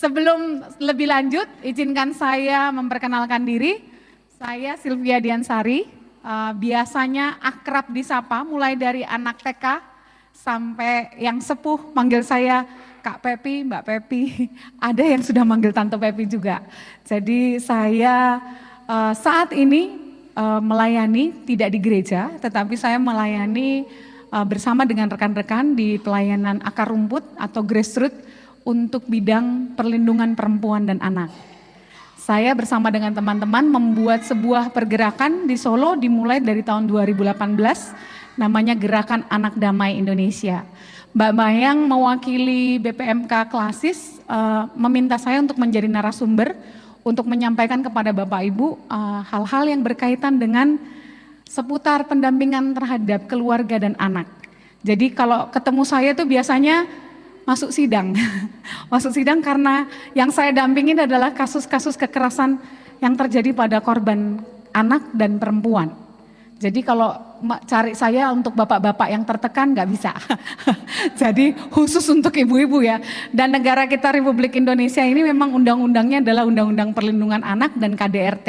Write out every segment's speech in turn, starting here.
Sebelum lebih lanjut, izinkan saya memperkenalkan diri. Saya Sylvia Diansari, biasanya akrab disapa mulai dari anak TK sampai yang sepuh manggil saya Kak Pepi, Mbak Pepi, ada yang sudah manggil Tante Pepi juga. Jadi saya saat ini melayani tidak di gereja, tetapi saya melayani bersama dengan rekan-rekan di pelayanan akar rumput atau grassroots untuk bidang perlindungan perempuan dan anak. Saya bersama dengan teman-teman membuat sebuah pergerakan di Solo dimulai dari tahun 2018, namanya Gerakan Anak Damai Indonesia. Mbak Mayang mewakili BPMK Klasis meminta saya untuk menjadi narasumber untuk menyampaikan kepada Bapak Ibu hal-hal yang berkaitan dengan seputar pendampingan terhadap keluarga dan anak. Jadi kalau ketemu saya itu biasanya masuk sidang, masuk sidang karena yang saya dampingin adalah kasus-kasus kekerasan yang terjadi pada korban anak dan perempuan. Jadi kalau cari saya untuk bapak-bapak yang tertekan nggak bisa. Jadi khusus untuk ibu-ibu ya. Dan negara kita Republik Indonesia ini memang undang-undangnya adalah Undang-Undang Perlindungan Anak dan KDRT.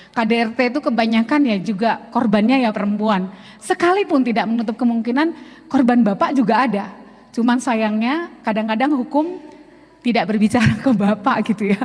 KDRT itu kebanyakan ya juga korbannya ya perempuan. Sekalipun tidak menutup kemungkinan korban bapak juga ada. Cuman sayangnya kadang-kadang hukum tidak berbicara ke bapak gitu ya.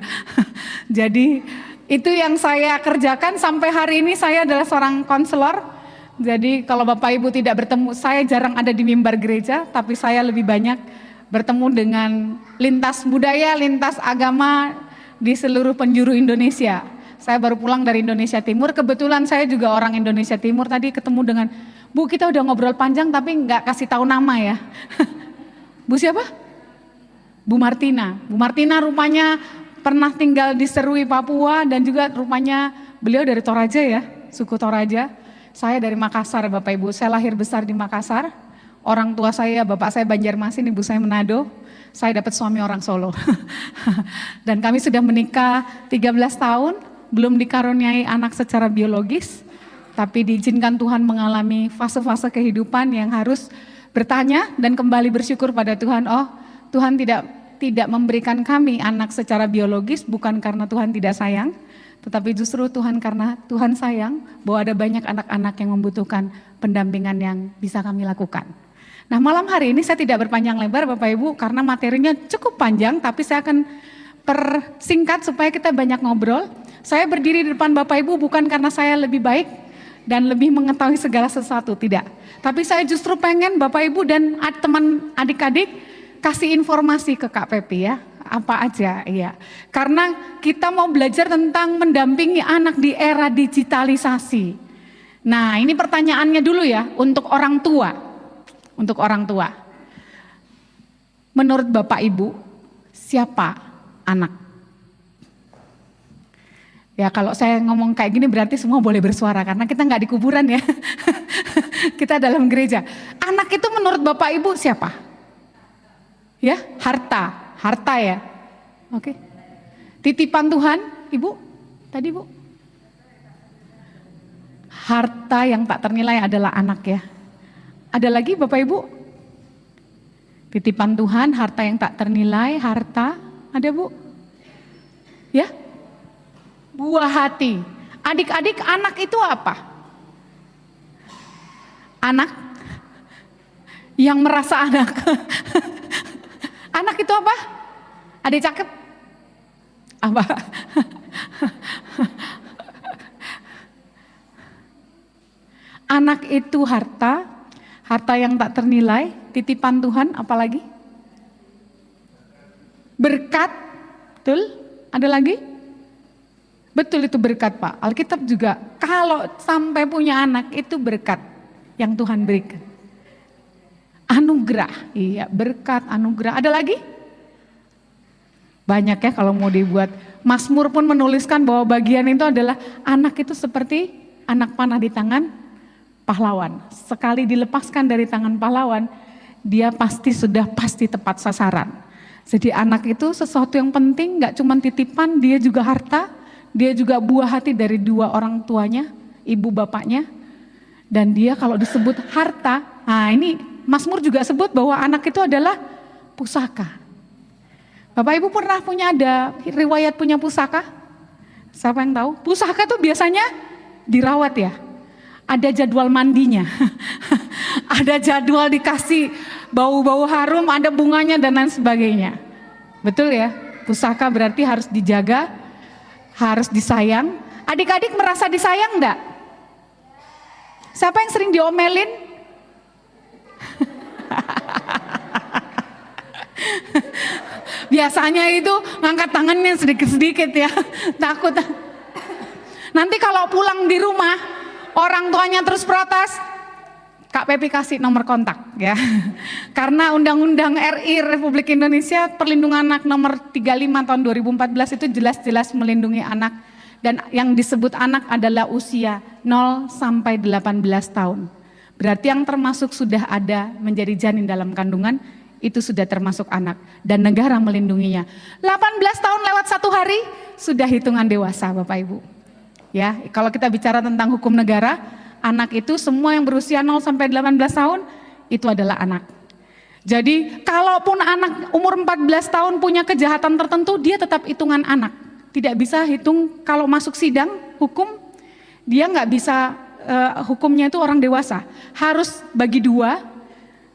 Jadi itu yang saya kerjakan sampai hari ini. Saya adalah seorang konselor. Jadi kalau Bapak Ibu tidak bertemu, saya jarang ada di mimbar gereja, tapi saya lebih banyak bertemu dengan lintas budaya, lintas agama di seluruh penjuru Indonesia. Saya baru pulang dari Indonesia Timur, kebetulan saya juga orang Indonesia Timur. Tadi ketemu dengan Bu, kita udah ngobrol panjang tapi nggak kasih tahu nama ya. Bu siapa? Bu Martina. Bu Martina rupanya pernah tinggal di Serui, Papua, dan juga rupanya beliau dari Toraja ya, suku Toraja. Saya dari Makassar Bapak Ibu, saya lahir besar di Makassar. Orang tua saya, bapak saya Banjarmasin, ibu saya Manado. Saya dapat suami orang Solo. Dan kami sudah menikah 13 tahun, belum dikaruniai anak secara biologis, tapi diizinkan Tuhan mengalami fase-fase kehidupan yang harus bertanya dan kembali bersyukur pada Tuhan. Oh, Tuhan tidak memberikan kami anak secara biologis bukan karena Tuhan tidak sayang, tetapi justru Tuhan karena Tuhan sayang bahwa ada banyak anak-anak yang membutuhkan pendampingan yang bisa kami lakukan. Nah, malam hari ini saya tidak berpanjang lebar Bapak Ibu karena materinya cukup panjang, tapi saya akan persingkat supaya kita banyak ngobrol. Saya berdiri di depan Bapak Ibu bukan karena saya lebih baik dan lebih mengetahui segala sesuatu, tidak. Tapi saya justru pengen Bapak Ibu dan teman adik-adik kasih informasi ke Kak Pepi ya, apa aja ya. Karena kita mau belajar tentang mendampingi anak di era digitalisasi. Nah, ini pertanyaannya dulu ya untuk orang tua. Untuk orang tua. Menurut Bapak Ibu, siapa anak? Ya kalau saya ngomong kayak gini berarti semua boleh bersuara karena kita nggak di kuburan ya. Kita dalam gereja. Anak itu menurut Bapak Ibu siapa? Ya, harta ya. Oke. Titipan Tuhan, Ibu. Tadi Bu. Harta yang tak ternilai adalah anak ya. Ada lagi Bapak Ibu? Titipan Tuhan, harta yang tak ternilai, harta. Ada Bu? Ya? Buah hati. Adik-adik, anak itu apa? Anak yang merasa anak. Anak itu apa? Adik cakep? Apa? Anak itu harta yang tak ternilai, titipan Tuhan, apalagi? Berkat, betul? Ada lagi? Betul itu berkat Pak, Alkitab juga kalau sampai punya anak itu berkat yang Tuhan berikan. Anugerah, iya berkat, anugerah. Ada lagi? Banyak ya kalau mau dibuat. Mazmur pun menuliskan bahwa bagian itu adalah anak itu seperti anak panah di tangan pahlawan. Sekali dilepaskan dari tangan pahlawan, dia pasti tepat sasaran. Jadi anak itu sesuatu yang penting, gak cuma titipan, dia juga harta. Dia juga buah hati dari dua orang tuanya, ibu bapaknya. Dan dia kalau disebut harta, nah ini Mazmur juga sebut bahwa anak itu adalah pusaka. Bapak Ibu pernah ada riwayat punya pusaka? Siapa yang tahu? Pusaka tuh biasanya dirawat ya. Ada jadwal mandinya. Ada jadwal dikasih bau-bau harum, ada bunganya dan lain sebagainya. Betul ya? Pusaka berarti harus dijaga, harus disayang. Adik-adik merasa disayang enggak? Siapa yang sering diomelin? Biasanya itu ngangkat tangannya sedikit-sedikit ya, takut. Nanti kalau pulang di rumah, orang tuanya terus protes, Kak Pepi kasih nomor kontak ya. Karena Undang-Undang RI Republik Indonesia Perlindungan Anak nomor 35 tahun 2014 itu jelas-jelas melindungi anak. Dan yang disebut anak adalah usia 0 sampai 18 tahun. Berarti yang termasuk sudah ada menjadi janin dalam kandungan, itu sudah termasuk anak dan negara melindunginya. 18 tahun lewat 1 hari sudah hitungan dewasa Bapak Ibu. Ya, kalau kita bicara tentang hukum negara, anak itu semua yang berusia 0 sampai 18 tahun itu adalah anak. Jadi kalaupun anak umur 14 tahun punya kejahatan tertentu, dia tetap hitungan anak. Tidak bisa hitung kalau masuk sidang hukum, dia nggak bisa hukumnya itu orang dewasa. Harus bagi 2.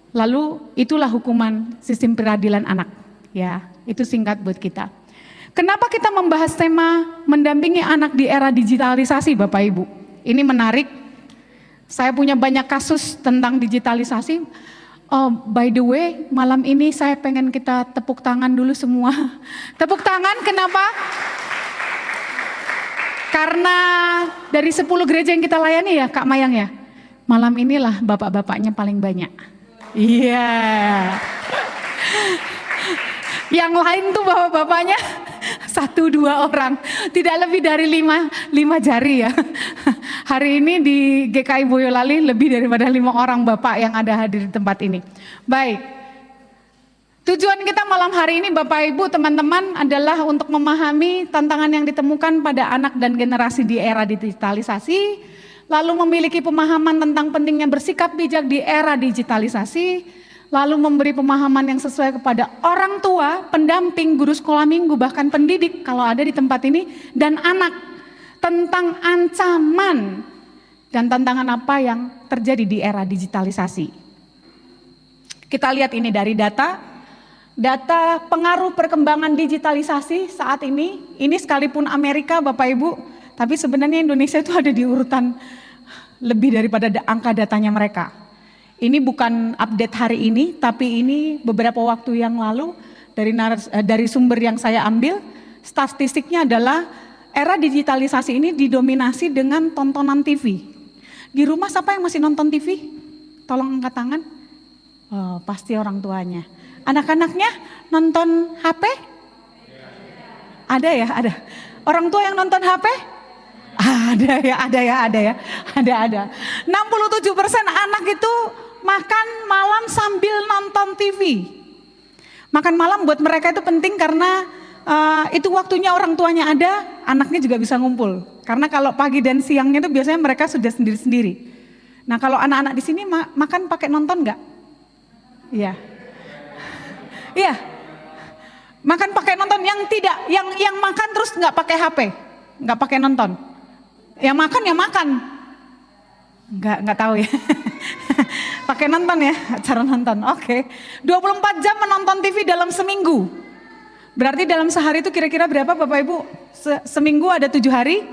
Lalu itulah hukuman sistem peradilan anak. Ya, itu singkat buat kita. Kenapa kita membahas tema mendampingi anak di era digitalisasi Bapak Ibu? Ini menarik. Saya punya banyak kasus tentang digitalisasi. Oh, by the way, malam ini saya pengen kita tepuk tangan dulu semua. Tepuk tangan kenapa? Karena dari 10 gereja yang kita layani ya Kak Mayang ya, malam inilah bapak-bapaknya paling banyak. Iya. Yang lain tuh bapak-bapaknya 1-2 orang, tidak lebih dari 5 jari ya. Hari ini di GKI Boyolali lebih daripada 5 orang bapak yang ada hadir di tempat ini. Baik, tujuan kita malam hari ini Bapak Ibu teman-teman adalah untuk memahami tantangan yang ditemukan pada anak dan generasi di era digitalisasi, lalu memiliki pemahaman tentang pentingnya bersikap bijak di era digitalisasi, lalu memberi pemahaman yang sesuai kepada orang tua, pendamping, guru sekolah minggu, bahkan pendidik kalau ada di tempat ini, dan anak tentang ancaman dan tantangan apa yang terjadi di era digitalisasi. Kita lihat ini dari data pengaruh perkembangan digitalisasi saat ini sekalipun Amerika Bapak Ibu, tapi sebenarnya Indonesia itu ada di urutan lebih daripada angka datanya mereka. Ini bukan update hari ini, tapi ini beberapa waktu yang lalu dari sumber yang saya ambil, statistiknya adalah era digitalisasi ini didominasi dengan tontonan TV. Di rumah siapa yang masih nonton TV? Tolong angkat tangan. Oh, pasti orang tuanya. Anak-anaknya nonton HP? Ada ya, ada. Orang tua yang nonton HP? Ada. 67% anak itu makan malam sambil nonton TV. Makan malam buat mereka itu penting karena itu waktunya orang tuanya ada, anaknya juga bisa ngumpul. Karena kalau pagi dan siangnya itu biasanya mereka sudah sendiri-sendiri. Nah kalau anak-anak di sini makan pakai nonton nggak? Iya. Iya. Makan pakai nonton, yang tidak, yang makan terus nggak pakai HP, nggak pakai nonton. Yang makan ya makan, nggak tahu ya. Pakai nonton ya, cara nonton. Oke. 24 jam menonton TV dalam seminggu. Berarti dalam sehari itu kira-kira berapa Bapak Ibu? Seminggu ada 7 hari.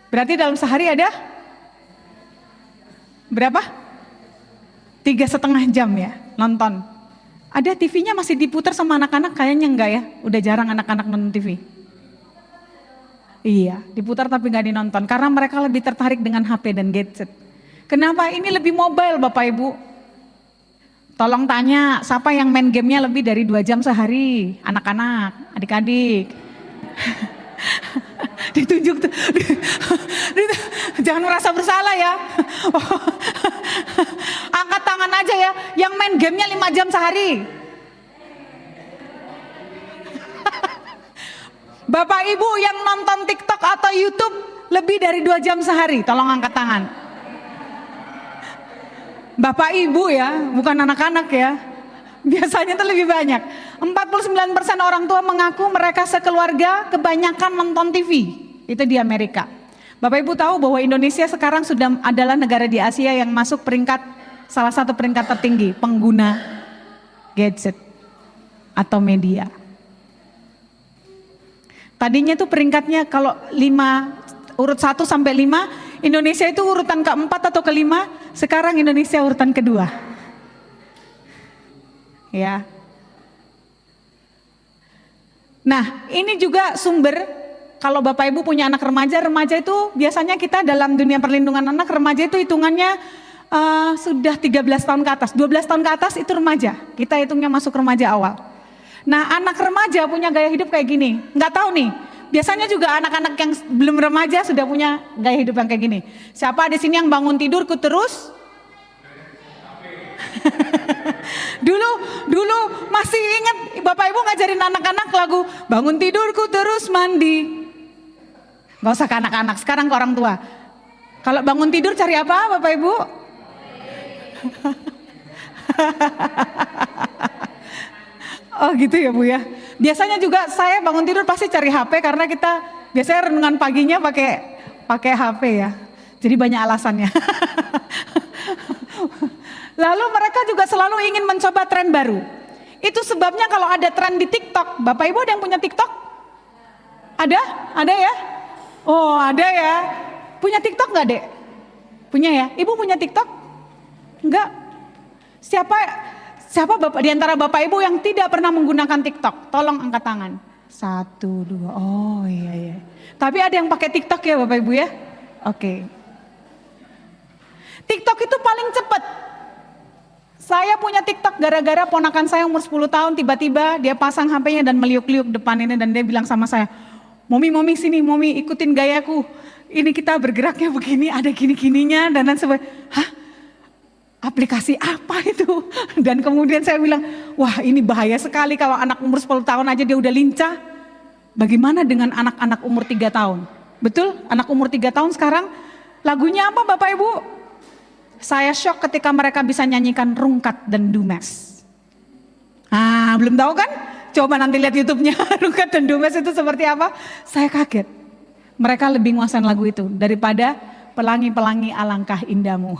Berarti dalam sehari ada berapa? 3,5 jam ya nonton. Ada TV-nya masih diputar sama anak-anak? Kayaknya enggak ya. Udah jarang anak-anak nonton TV. Iya, diputar tapi nggak dinonton karena mereka lebih tertarik dengan HP dan gadget. Kenapa? Ini lebih mobile Bapak Ibu. Tolong tanya, siapa yang main gamenya lebih dari 2 jam sehari? Anak-anak, adik-adik. Ditunjuk tuh. Jangan merasa bersalah ya. Angkat tangan aja ya, yang main gamenya 5 jam sehari. Bapak Ibu yang nonton TikTok atau YouTube lebih dari 2 jam sehari, tolong angkat tangan. Bapak Ibu ya, bukan anak-anak ya. Biasanya itu lebih banyak. 49% orang tua mengaku mereka sekeluarga kebanyakan nonton TV. Itu di Amerika. Bapak Ibu tahu bahwa Indonesia sekarang sudah adalah negara di Asia yang masuk salah satu peringkat tertinggi pengguna gadget atau media. Tadinya tuh peringkatnya kalau urut 1 sampai 5, Indonesia itu urutan keempat atau kelima, sekarang Indonesia urutan kedua. Ya. Nah, ini juga sumber, kalau Bapak Ibu punya anak remaja itu biasanya kita dalam dunia perlindungan anak, remaja itu hitungannya sudah 13 tahun ke atas, 12 tahun ke atas itu remaja, kita hitungnya masuk remaja awal. Nah, anak remaja punya gaya hidup kayak gini, nggak tahu nih, biasanya juga anak-anak yang belum remaja sudah punya gaya hidup yang kayak gini. Siapa di sini yang bangun tidurku terus? dulu masih ingat Bapak Ibu ngajarin anak-anak lagu bangun tidurku terus mandi. Gak usah ke anak-anak, sekarang ke orang tua. Kalau bangun tidur cari apa Bapak Ibu? Oh gitu ya Bu ya. Biasanya juga saya bangun tidur pasti cari HP karena kita biasanya renungan paginya pakai HP ya. Jadi banyak alasannya. Lalu mereka juga selalu ingin mencoba tren baru. Itu sebabnya kalau ada tren di TikTok, Bapak Ibu ada yang punya TikTok? Ada? Ada ya? Oh ada ya. Punya TikTok nggak Dek? Punya ya? Ibu punya TikTok? Enggak. Siapa Bapak di antara Bapak Ibu yang tidak pernah menggunakan TikTok? Tolong angkat tangan. 1, 2. Oh iya. Tapi ada yang pakai TikTok ya Bapak Ibu ya? Oke. TikTok itu paling cepat. Saya punya TikTok gara-gara ponakan saya umur 10 tahun tiba-tiba dia pasang HP-nya dan meliuk-liuk depan ini dan dia bilang sama saya, Momi sini, Momi ikutin gayaku. Ini kita bergeraknya begini, ada gini-gininya dan sebagainya. Hah? Aplikasi apa itu? Dan kemudian saya bilang, wah ini bahaya sekali kalau anak umur 10 tahun aja dia udah lincah. Bagaimana dengan anak-anak umur 3 tahun? Betul, anak umur 3 tahun sekarang lagunya apa Bapak Ibu? Saya shock ketika mereka bisa nyanyikan Rungkat dan Dumes. Belum tahu kan? Coba nanti lihat YouTube-nya Rungkat dan Dumes itu seperti apa? Saya kaget. Mereka lebih nguasain lagu itu daripada Pelangi-pelangi alangkah indahmu.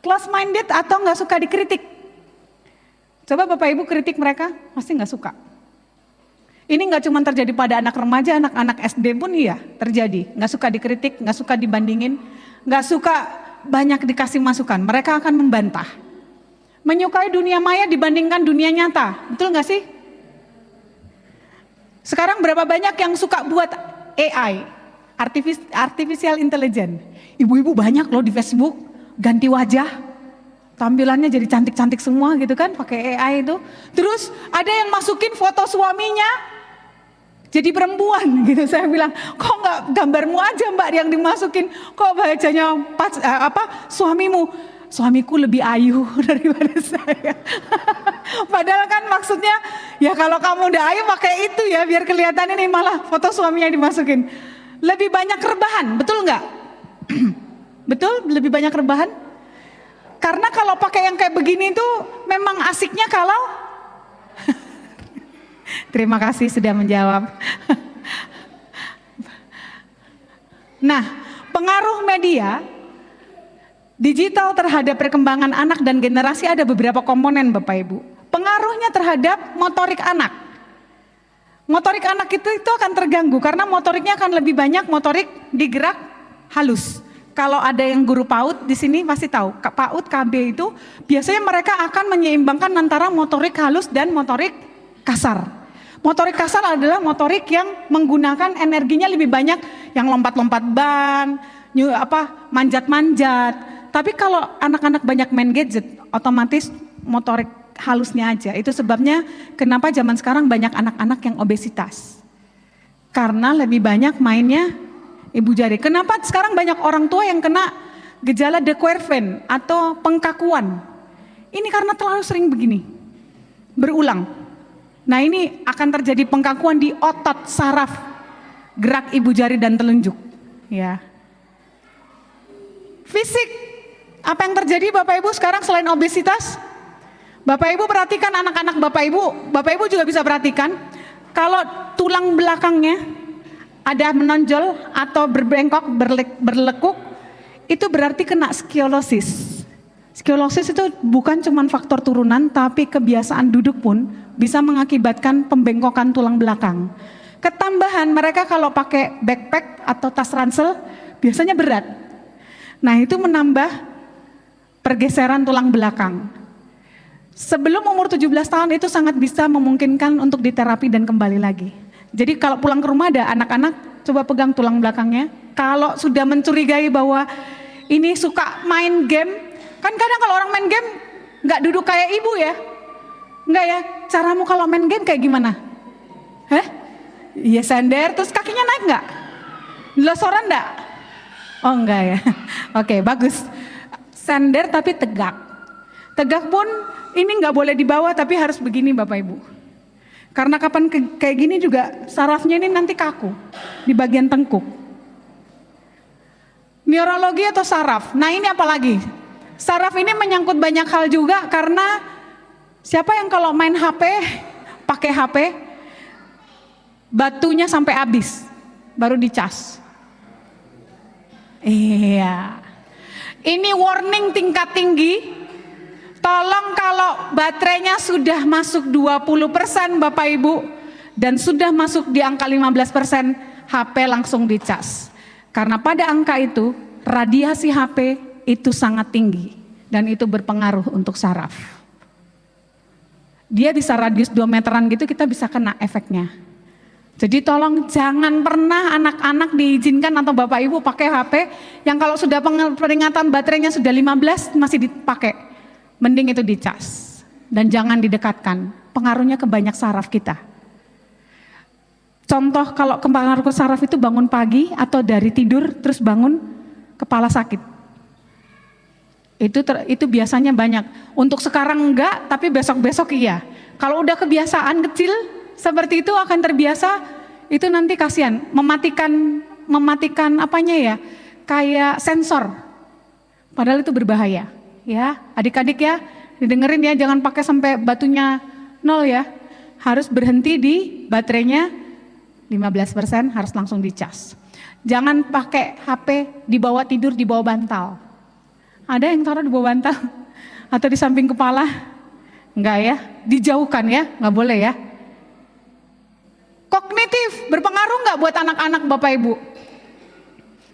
Close minded atau nggak suka dikritik? Coba Bapak Ibu kritik mereka, pasti nggak suka. Ini nggak cuma terjadi pada anak remaja, anak-anak SD pun iya terjadi. Nggak suka dikritik, nggak suka dibandingin, nggak suka banyak dikasih masukan. Mereka akan membantah. Menyukai dunia maya dibandingkan dunia nyata, betul nggak sih? Sekarang berapa banyak yang suka buat AI, artificial intelligence. Ibu-ibu banyak loh di Facebook ganti wajah, tampilannya jadi cantik-cantik semua gitu kan, pakai AI itu. Terus ada yang masukin foto suaminya jadi perempuan gitu. Saya bilang, kok nggak gambarmu aja Mbak yang dimasukin, kok bacanya suamimu? Suamiku lebih ayu daripada saya. Padahal kan maksudnya ya kalau kamu udah ayu pakai itu ya biar kelihatan, ini malah foto suaminya dimasukin. Lebih banyak rebahan, betul nggak? Betul, lebih banyak rebahan. Karena kalau pakai yang kayak begini tuh memang asiknya kalau terima kasih sudah menjawab. Nah, pengaruh media digital terhadap perkembangan anak dan generasi ada beberapa komponen Bapak Ibu. Pengaruhnya terhadap motorik anak. Motorik anak itu akan terganggu karena motoriknya akan lebih banyak motorik digerak halus. Kalau ada yang guru PAUD di sini pasti tahu, PAUD KB itu biasanya mereka akan menyeimbangkan antara motorik halus dan motorik kasar. Motorik kasar adalah motorik yang menggunakan energinya lebih banyak, yang lompat-lompat ban, manjat-manjat. Tapi kalau anak-anak banyak main gadget, otomatis motorik halusnya aja. Itu sebabnya kenapa zaman sekarang banyak anak-anak yang obesitas. Karena lebih banyak mainnya ibu jari. Kenapa sekarang banyak orang tua yang kena gejala de Quervain atau pengkakuan? Ini karena terlalu sering begini, berulang. Nah ini akan terjadi pengkakuan di otot saraf gerak ibu jari dan telunjuk. Ya. Fisik, apa yang terjadi Bapak Ibu sekarang selain obesitas? Bapak Ibu perhatikan anak-anak Bapak Ibu juga bisa perhatikan kalau tulang belakangnya ada menonjol atau berbengkok, berlekuk, itu berarti kena skoliyosis. Skoliyosis itu bukan cuma faktor turunan, tapi kebiasaan duduk pun bisa mengakibatkan pembengkokan tulang belakang. Ketambahan mereka kalau pakai backpack atau tas ransel biasanya berat. Nah itu menambah pergeseran tulang belakang. Sebelum umur 17 tahun itu sangat bisa memungkinkan untuk diterapi dan kembali lagi. Jadi kalau pulang ke rumah ada anak-anak, coba pegang tulang belakangnya. Kalau sudah mencurigai bahwa ini suka main game, kan kadang kalau orang main game nggak duduk kayak ibu ya. Enggak ya, caramu kalau main game kayak gimana? Iya sender, terus kakinya naik nggak? Losoran nggak? Oh enggak ya, oke bagus. Sender tapi tegak. Tegak pun ini nggak boleh dibawa tapi harus begini Bapak Ibu. Karena kapan kayak gini juga sarafnya ini nanti kaku di bagian tengkuk. Neurologi atau saraf, nah ini apalagi? Saraf ini menyangkut banyak hal juga karena siapa yang kalau main HP, pakai HP, batunya sampai habis, baru dicas. Iya. Ini warning tingkat tinggi. Tolong kalau baterainya sudah masuk 20% Bapak Ibu dan sudah masuk di angka 15%, HP langsung dicas. Karena pada angka itu radiasi HP itu sangat tinggi dan itu berpengaruh untuk saraf. Dia bisa radius 2 meteran gitu, kita bisa kena efeknya. Jadi tolong jangan pernah anak-anak diizinkan atau Bapak Ibu pakai HP yang kalau sudah peringatan baterainya sudah 15 masih dipakai. Mending itu dicas dan jangan didekatkan, pengaruhnya ke banyak saraf kita. Contoh kalau pengaruh ke saraf itu bangun pagi atau dari tidur terus bangun kepala sakit. Itu biasanya banyak. Untuk sekarang enggak, tapi besok-besok iya. Kalau udah kebiasaan kecil seperti itu akan terbiasa, itu nanti kasihan, mematikan apanya ya, kayak sensor. Padahal itu berbahaya. Ya, adik-adik ya, didengerin ya, jangan pakai sampai batunya 0 ya. Harus berhenti di baterainya 15%, harus langsung dicas. Jangan pakai HP dibawa tidur di bawah bantal. Ada yang taruh di bawah bantal atau di samping kepala? Enggak ya, dijauhkan ya, enggak boleh ya. Kognitif berpengaruh enggak buat anak-anak Bapak Ibu?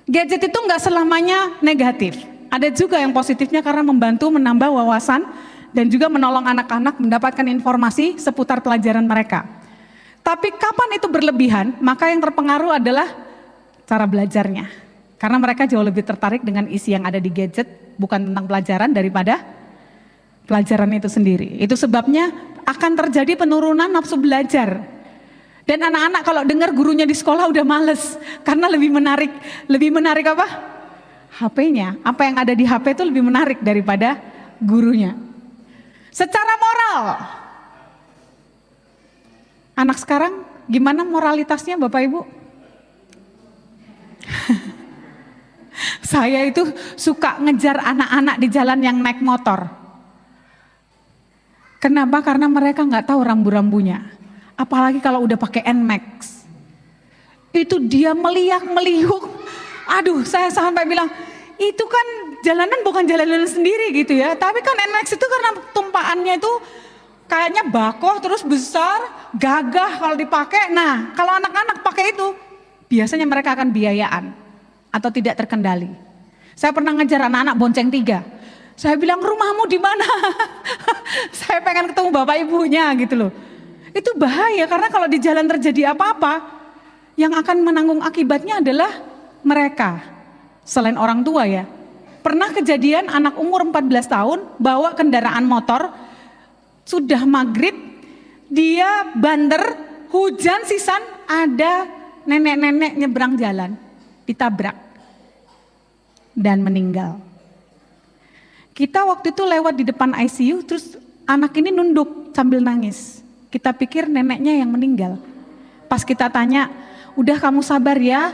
Gadget itu enggak selamanya negatif. Ada juga yang positifnya karena membantu menambah wawasan dan juga menolong anak-anak mendapatkan informasi seputar pelajaran mereka. Tapi kapan itu berlebihan, maka yang terpengaruh adalah cara belajarnya. Karena mereka jauh lebih tertarik dengan isi yang ada di gadget, bukan tentang pelajaran daripada pelajaran itu sendiri. Itu sebabnya akan terjadi penurunan nafsu belajar. Dan anak-anak kalau dengar gurunya di sekolah udah males, karena lebih menarik apa? HP-nya, apa yang ada di HP itu lebih menarik daripada gurunya. Secara moral, anak sekarang gimana moralitasnya Bapak Ibu? Saya itu suka ngejar anak-anak di jalan yang naik motor. Kenapa? Karena mereka nggak tahu rambu-rambunya. Apalagi kalau udah pakai NMAX. Itu dia meliuk-meliuk. Aduh, saya sampai bilang, itu kan jalanan bukan jalanan sendiri gitu ya. Tapi kan NMAX itu karena tumpaannya itu kayaknya bakoh terus besar, gagah kalau dipakai. Nah, kalau anak-anak pakai itu, biasanya mereka akan biayaan atau tidak terkendali. Saya pernah ngejar anak-anak bonceng 3. Saya bilang, rumahmu di mana? Saya pengen ketemu bapak ibunya gitu loh. Itu bahaya karena kalau di jalan terjadi apa-apa, yang akan menanggung akibatnya adalah mereka, selain orang tua ya. Pernah kejadian anak umur 14 tahun bawa kendaraan motor, sudah maghrib, dia banter, hujan sisan, ada nenek-nenek nyebrang jalan, ditabrak, dan meninggal. Kita waktu itu lewat di depan ICU, terus anak ini nunduk sambil nangis. Kita pikir neneknya yang meninggal. Pas kita tanya, udah kamu sabar ya,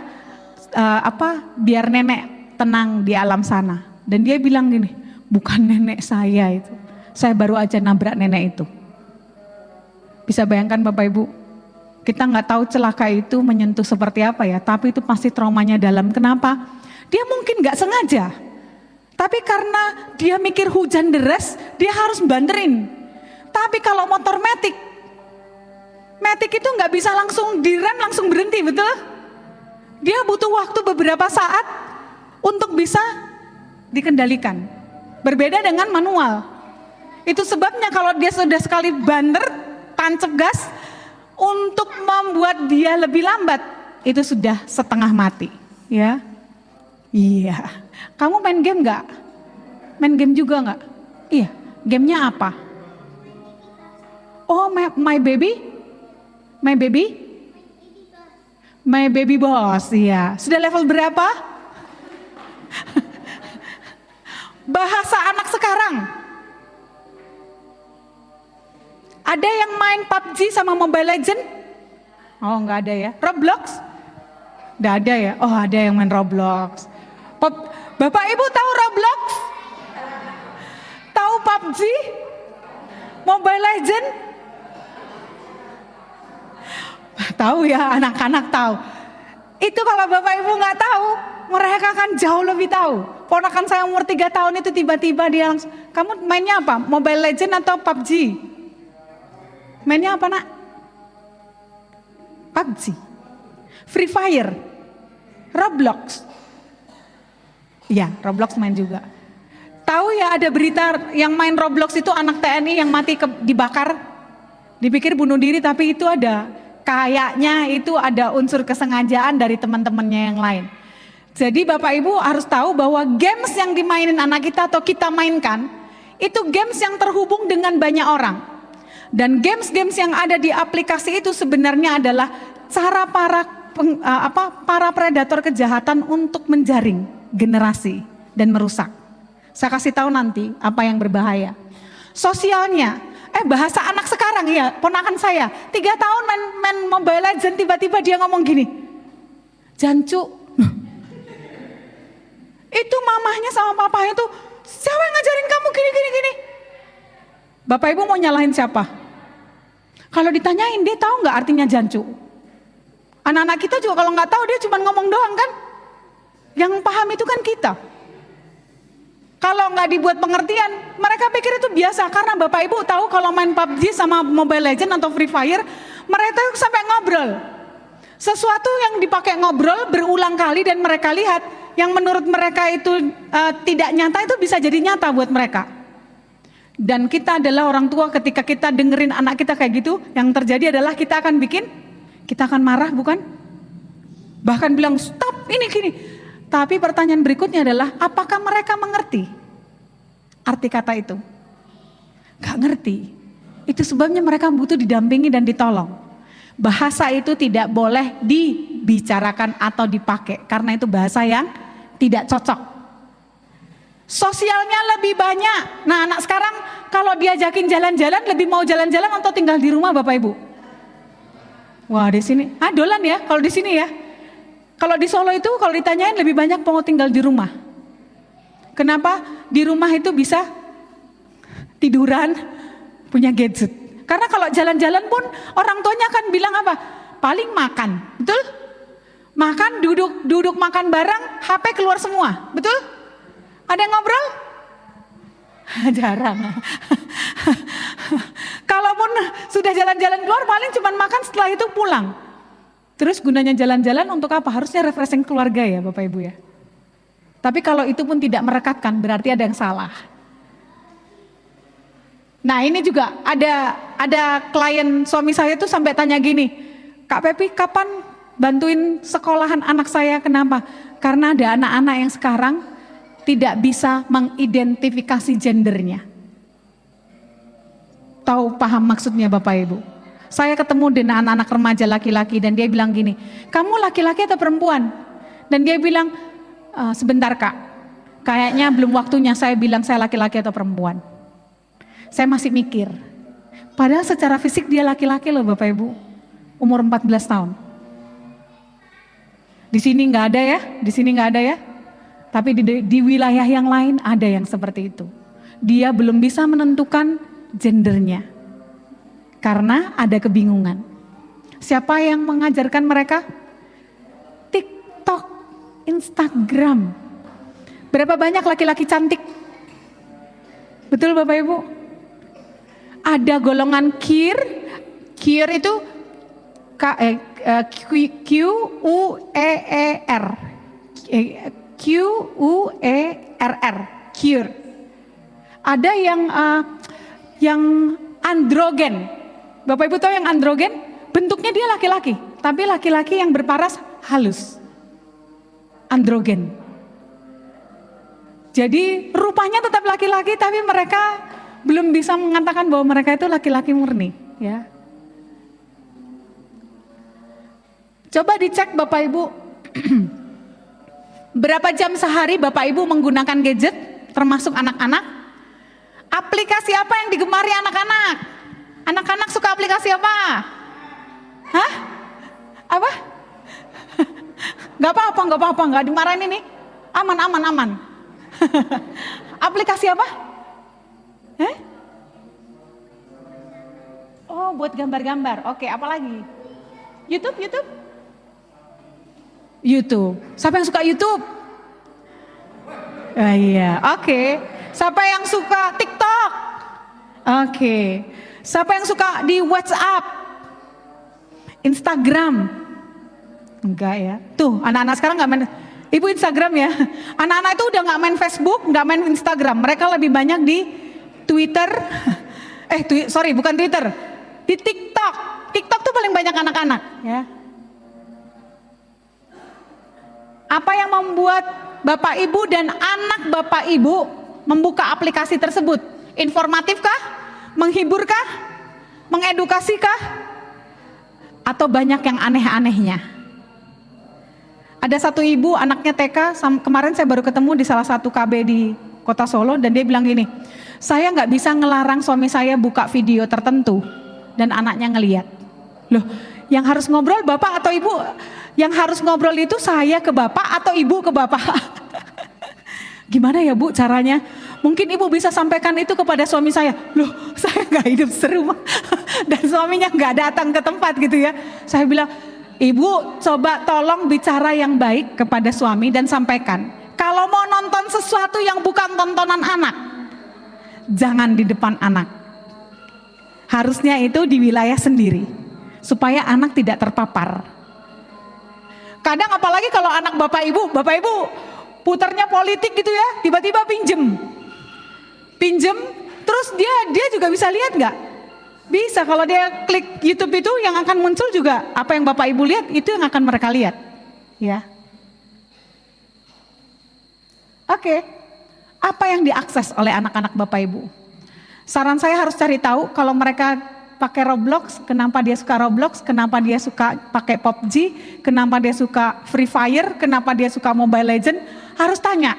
biar nenek tenang di alam sana. Dan dia bilang gini, bukan nenek saya itu. saya baru aja nabrak nenek itu. Bisa bayangkan Bapak Ibu, kita nggak tahu celaka itu menyentuh seperti apa ya, tapi itu pasti traumanya dalam. Kenapa? Dia mungkin nggak sengaja, tapi karena dia mikir hujan deras, dia harus banterin. Tapi kalau motor matic itu nggak bisa langsung direm, langsung berhenti, betul? Dia butuh waktu beberapa saat untuk bisa dikendalikan. Berbeda dengan manual. Itu sebabnya kalau dia sudah sekali banter, tancap gas, untuk membuat dia lebih lambat, itu sudah setengah mati. Ya, iya. Kamu main game nggak? Main game juga nggak? Iya. Gamenya apa? Oh, my baby, my baby boss. Iya. Sudah level berapa? Bahasa anak sekarang. Ada yang main PUBG sama Mobile Legend? Oh, nggak ada ya. Roblox? Nggak ada ya. Oh, ada yang main Roblox. Bapak Ibu tahu Roblox? Tahu PUBG? Mobile Legend? Tahu ya, anak-anak tahu. Itu kalau Bapak Ibu nggak tahu, mereka kan jauh lebih tahu. Ponakan saya umur 3 tahun itu tiba-tiba dia langsung, kamu mainnya apa? Mobile Legend atau PUBG? Mainnya apa nak? PUBG, Free Fire, Roblox. Iya, Roblox main juga. Tahu ya ada berita yang main Roblox itu anak TNI yang mati dibakar. Dipikir bunuh diri tapi itu kayaknya itu ada unsur kesengajaan dari teman-temannya yang lain. Jadi Bapak Ibu harus tahu bahwa games yang dimainin anak kita atau kita mainkan, itu games yang terhubung dengan banyak orang. Dan games-games yang ada di aplikasi itu sebenarnya adalah cara para predator kejahatan untuk menjaring generasi dan merusak. Saya kasih tahu nanti apa yang berbahaya. Sosialnya, bahasa anak sekarang ya, ponakan saya 3 tahun main Mobile Legends, tiba-tiba dia ngomong gini, Jancu. Itu mamahnya sama papahnya tuh, siapa yang ngajarin kamu gini. Bapak Ibu mau nyalahin siapa? Kalau ditanyain dia tahu nggak artinya Jancu? Anak-anak kita juga kalau nggak tahu dia cuma ngomong doang kan? Yang paham itu kan kita. Kalau nggak dibuat pengertian, mereka pikir itu biasa. Karena Bapak Ibu tahu kalau main PUBG sama Mobile Legends atau Free Fire, mereka sampai ngobrol. Sesuatu yang dipakai ngobrol berulang kali dan mereka lihat, yang menurut mereka itu tidak nyata, itu bisa jadi nyata buat mereka. Dan kita adalah orang tua, ketika kita dengerin anak kita kayak gitu, yang terjadi adalah kita akan marah bukan? Bahkan bilang stop ini gini. Tapi pertanyaan berikutnya adalah, apakah mereka mengerti arti kata itu? Gak ngerti. Itu sebabnya mereka butuh didampingi dan ditolong. Bahasa itu tidak boleh dibicarakan atau dipakai, karena itu bahasa yang tidak cocok. Sosialnya lebih banyak. Nah, anak sekarang kalau diajakin jalan-jalan, lebih mau jalan-jalan atau tinggal di rumah Bapak Ibu? Wah, di sini, dolan ya kalau di sini ya. Kalau di Solo itu kalau ditanyain lebih banyak mau tinggal di rumah. Kenapa? Di rumah itu bisa tiduran, punya gadget. Karena kalau jalan-jalan pun orang tuanya akan bilang apa? Paling makan, betul? Makan, duduk makan bareng, HP keluar semua, betul? Ada yang ngobrol? Jarang. Kalaupun sudah jalan-jalan keluar, paling cuma makan, setelah itu pulang. Terus gunanya jalan-jalan untuk apa? Harusnya refreshing keluarga ya Bapak Ibu ya. Tapi kalau itu pun tidak merekatkan, berarti ada yang salah. Nah ini juga ada klien suami saya tuh sampai tanya gini, Kak Pepi kapan bantuin sekolahan anak saya? Kenapa? Karena ada anak-anak yang sekarang tidak bisa mengidentifikasi gendernya. Tahu paham maksudnya Bapak Ibu? Saya ketemu dengan anak-anak remaja laki-laki dan dia bilang gini, kamu laki-laki atau perempuan? Dan dia bilang, sebentar Kak, kayaknya belum waktunya saya bilang saya laki-laki atau perempuan. Saya masih mikir, padahal secara fisik dia laki-laki loh Bapak Ibu, umur 14 tahun. Di sini nggak ada ya, di sini nggak ada ya. Tapi di wilayah yang lain ada yang seperti itu. dia belum bisa menentukan gendernya karena ada kebingungan. Siapa yang mengajarkan mereka? TikTok, Instagram. Berapa banyak laki-laki cantik? Betul Bapak Ibu? Ada golongan QUeer itu Q-U-E-E-R, Q-U-E-R-R, QUeer. Ada yang androgen. Bapak Ibu tahu yang androgen? Bentuknya dia laki-laki, tapi laki-laki yang berparas halus. Androgen. Jadi rupanya tetap laki-laki, tapi mereka belum bisa mengatakan bahwa mereka itu laki-laki murni, ya. Coba dicek Bapak Ibu, berapa jam sehari Bapak Ibu menggunakan gadget, termasuk anak-anak? Aplikasi apa yang digemari anak-anak? Anak-anak suka aplikasi apa? Hah? Apa? Gak apa-apa, gak dimarahin ini. Aman. Aplikasi apa? Oh, buat gambar-gambar. Oke, apa lagi? YouTube? Siapa yang suka YouTube? Iya, oke. Siapa yang suka TikTok? Oke. Siapa yang suka di WhatsApp? Instagram? Enggak ya. Tuh, anak-anak sekarang nggak main. Ibu Instagram ya. Anak-anak itu udah nggak main Facebook, nggak main Instagram. Mereka lebih banyak di Twitter. Bukan Twitter. Di TikTok. TikTok tuh paling banyak anak-anak. Ya. Apa yang membuat Bapak Ibu dan anak Bapak Ibu membuka aplikasi tersebut? Informatifkah? Menghiburkah? Mengedukasikah? Atau banyak yang aneh-anehnya? Ada satu ibu anaknya TK, kemarin saya baru ketemu di salah satu KB di Kota Solo, dan dia bilang gini, saya nggak bisa ngelarang suami saya buka video tertentu dan anaknya ngeliat. Loh, yang harus ngobrol bapak atau ibu? Yang harus ngobrol itu saya ke bapak atau ibu ke bapak? Gimana ya Bu caranya? Mungkin ibu bisa sampaikan itu kepada suami saya. Loh, saya nggak hidup serumah dan suaminya nggak datang ke tempat gitu ya. Saya bilang, ibu coba tolong bicara yang baik kepada suami dan sampaikan. Kalau mau nonton sesuatu yang bukan tontonan anak, jangan di depan anak. Harusnya itu di wilayah sendiri, supaya anak tidak terpapar. Kadang apalagi kalau anak Bapak Ibu putarnya politik gitu ya, tiba-tiba pinjem, terus dia juga bisa lihat nggak? Bisa, kalau dia klik YouTube itu yang akan muncul juga apa yang Bapak Ibu lihat itu yang akan mereka lihat, ya. Oke, apa yang diakses oleh anak-anak Bapak Ibu? Saran saya harus cari tahu kalau mereka pakai Roblox, kenapa dia suka Roblox, kenapa dia suka pakai PUBG, kenapa dia suka Free Fire, kenapa dia suka Mobile Legend, harus tanya.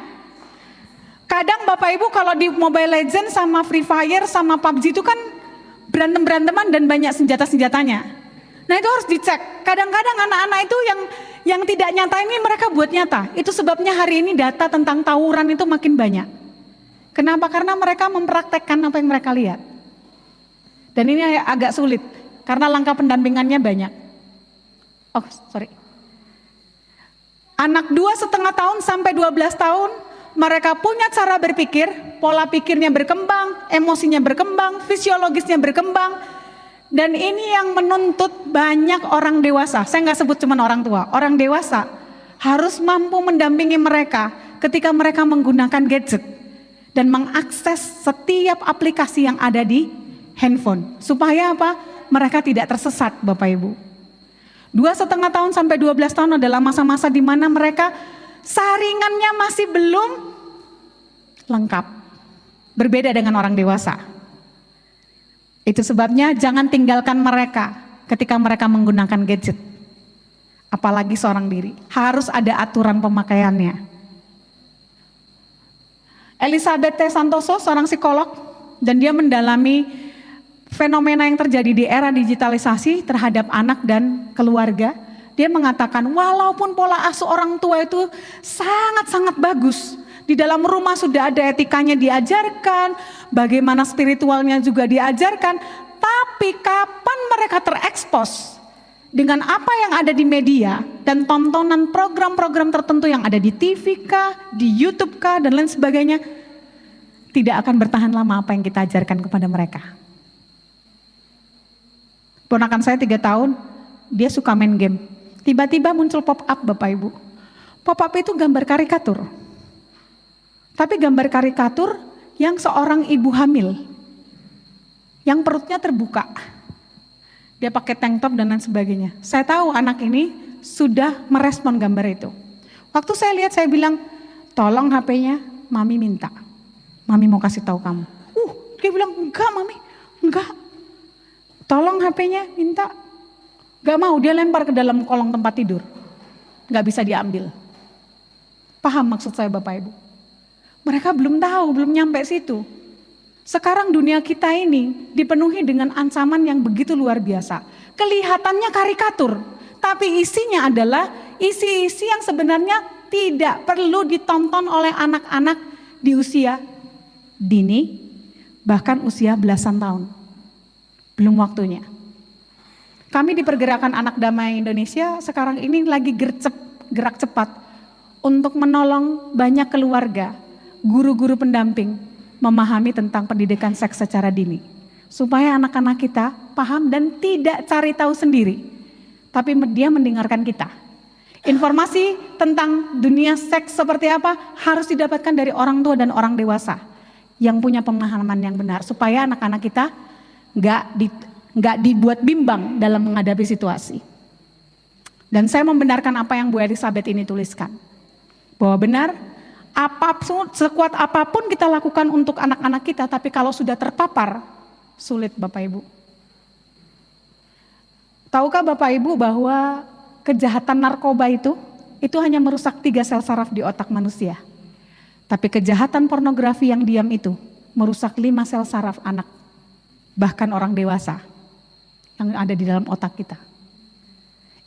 Kadang Bapak Ibu kalau di Mobile Legend sama Free Fire sama PUBG itu kan berantem-beranteman dan banyak senjata-senjatanya. Nah itu harus dicek. Kadang-kadang anak-anak itu yang tidak nyata ini mereka buat nyata. Itu sebabnya hari ini data tentang tawuran itu makin banyak. Kenapa? Karena mereka mempraktekkan apa yang mereka lihat. Dan ini agak sulit karena langkah pendampingannya banyak. Anak 2,5 tahun sampai 12 tahun mereka punya cara berpikir, pola pikirnya berkembang, emosinya berkembang, fisiologisnya berkembang. Dan ini yang menuntut banyak orang dewasa. Saya nggak sebut cuma orang tua, orang dewasa harus mampu mendampingi mereka ketika mereka menggunakan gadget dan mengakses setiap aplikasi yang ada di handphone. Supaya apa? Mereka tidak tersesat Bapak Ibu. 2,5 tahun sampai 12 tahun adalah masa-masa di mana mereka saringannya masih belum lengkap. Berbeda dengan orang dewasa. Itu sebabnya jangan tinggalkan mereka ketika mereka menggunakan gadget. Apalagi seorang diri. Harus ada aturan pemakaiannya. Elizabeth T. Santoso, seorang psikolog, dan dia mendalami fenomena yang terjadi di era digitalisasi terhadap anak dan keluarga. Dia mengatakan walaupun pola asuh orang tua itu sangat-sangat bagus, Di dalam rumah sudah ada etikanya diajarkan, bagaimana spiritualnya juga diajarkan. Tapi kapan mereka terekspos dengan apa yang ada di media dan tontonan program-program tertentu yang ada di TV kah, di YouTube kah, dan lain sebagainya, tidak akan bertahan lama apa yang kita ajarkan kepada mereka. Ponakan saya 3 tahun, dia suka main game. Tiba-tiba muncul pop-up Bapak Ibu. Pop-up itu gambar karikatur. Tapi gambar karikatur yang seorang ibu hamil, yang perutnya terbuka. Dia pakai tank top dan lain sebagainya. Saya tahu anak ini sudah merespon gambar itu. Waktu saya lihat saya bilang, tolong HP-nya, Mami minta. Mami mau kasih tahu kamu. Dia bilang, enggak Mami, enggak. Tolong HP-nya minta. Gak mau, dia lempar ke dalam kolong tempat tidur. Gak bisa diambil. Paham maksud saya Bapak Ibu? Mereka belum tahu, belum nyampe situ. Sekarang dunia kita ini dipenuhi dengan ancaman yang begitu luar biasa. Kelihatannya karikatur, tapi isinya adalah isi-isi yang sebenarnya tidak perlu ditonton oleh anak-anak di usia dini, bahkan usia belasan tahun. Belum waktunya. Kami di Pergerakan Anak Damai Indonesia sekarang ini lagi gerak cepat untuk menolong banyak keluarga, guru-guru pendamping memahami tentang pendidikan seks secara dini. Supaya anak-anak kita paham dan tidak cari tahu sendiri. Tapi dia mendengarkan kita. Informasi tentang dunia seks seperti apa harus didapatkan dari orang tua dan orang dewasa yang punya pemahaman yang benar. Supaya anak-anak kita nggak dibuat bimbang dalam menghadapi situasi. Dan saya membenarkan apa yang Bu Elizabeth ini tuliskan. Bahwa benar, sekuat apapun kita lakukan untuk anak-anak kita, tapi kalau sudah terpapar, sulit Bapak Ibu. Tahukah Bapak Ibu bahwa kejahatan narkoba itu hanya merusak 3 sel saraf di otak manusia. Tapi kejahatan pornografi yang diam itu merusak 5 sel saraf anak, bahkan orang dewasa yang ada di dalam otak kita.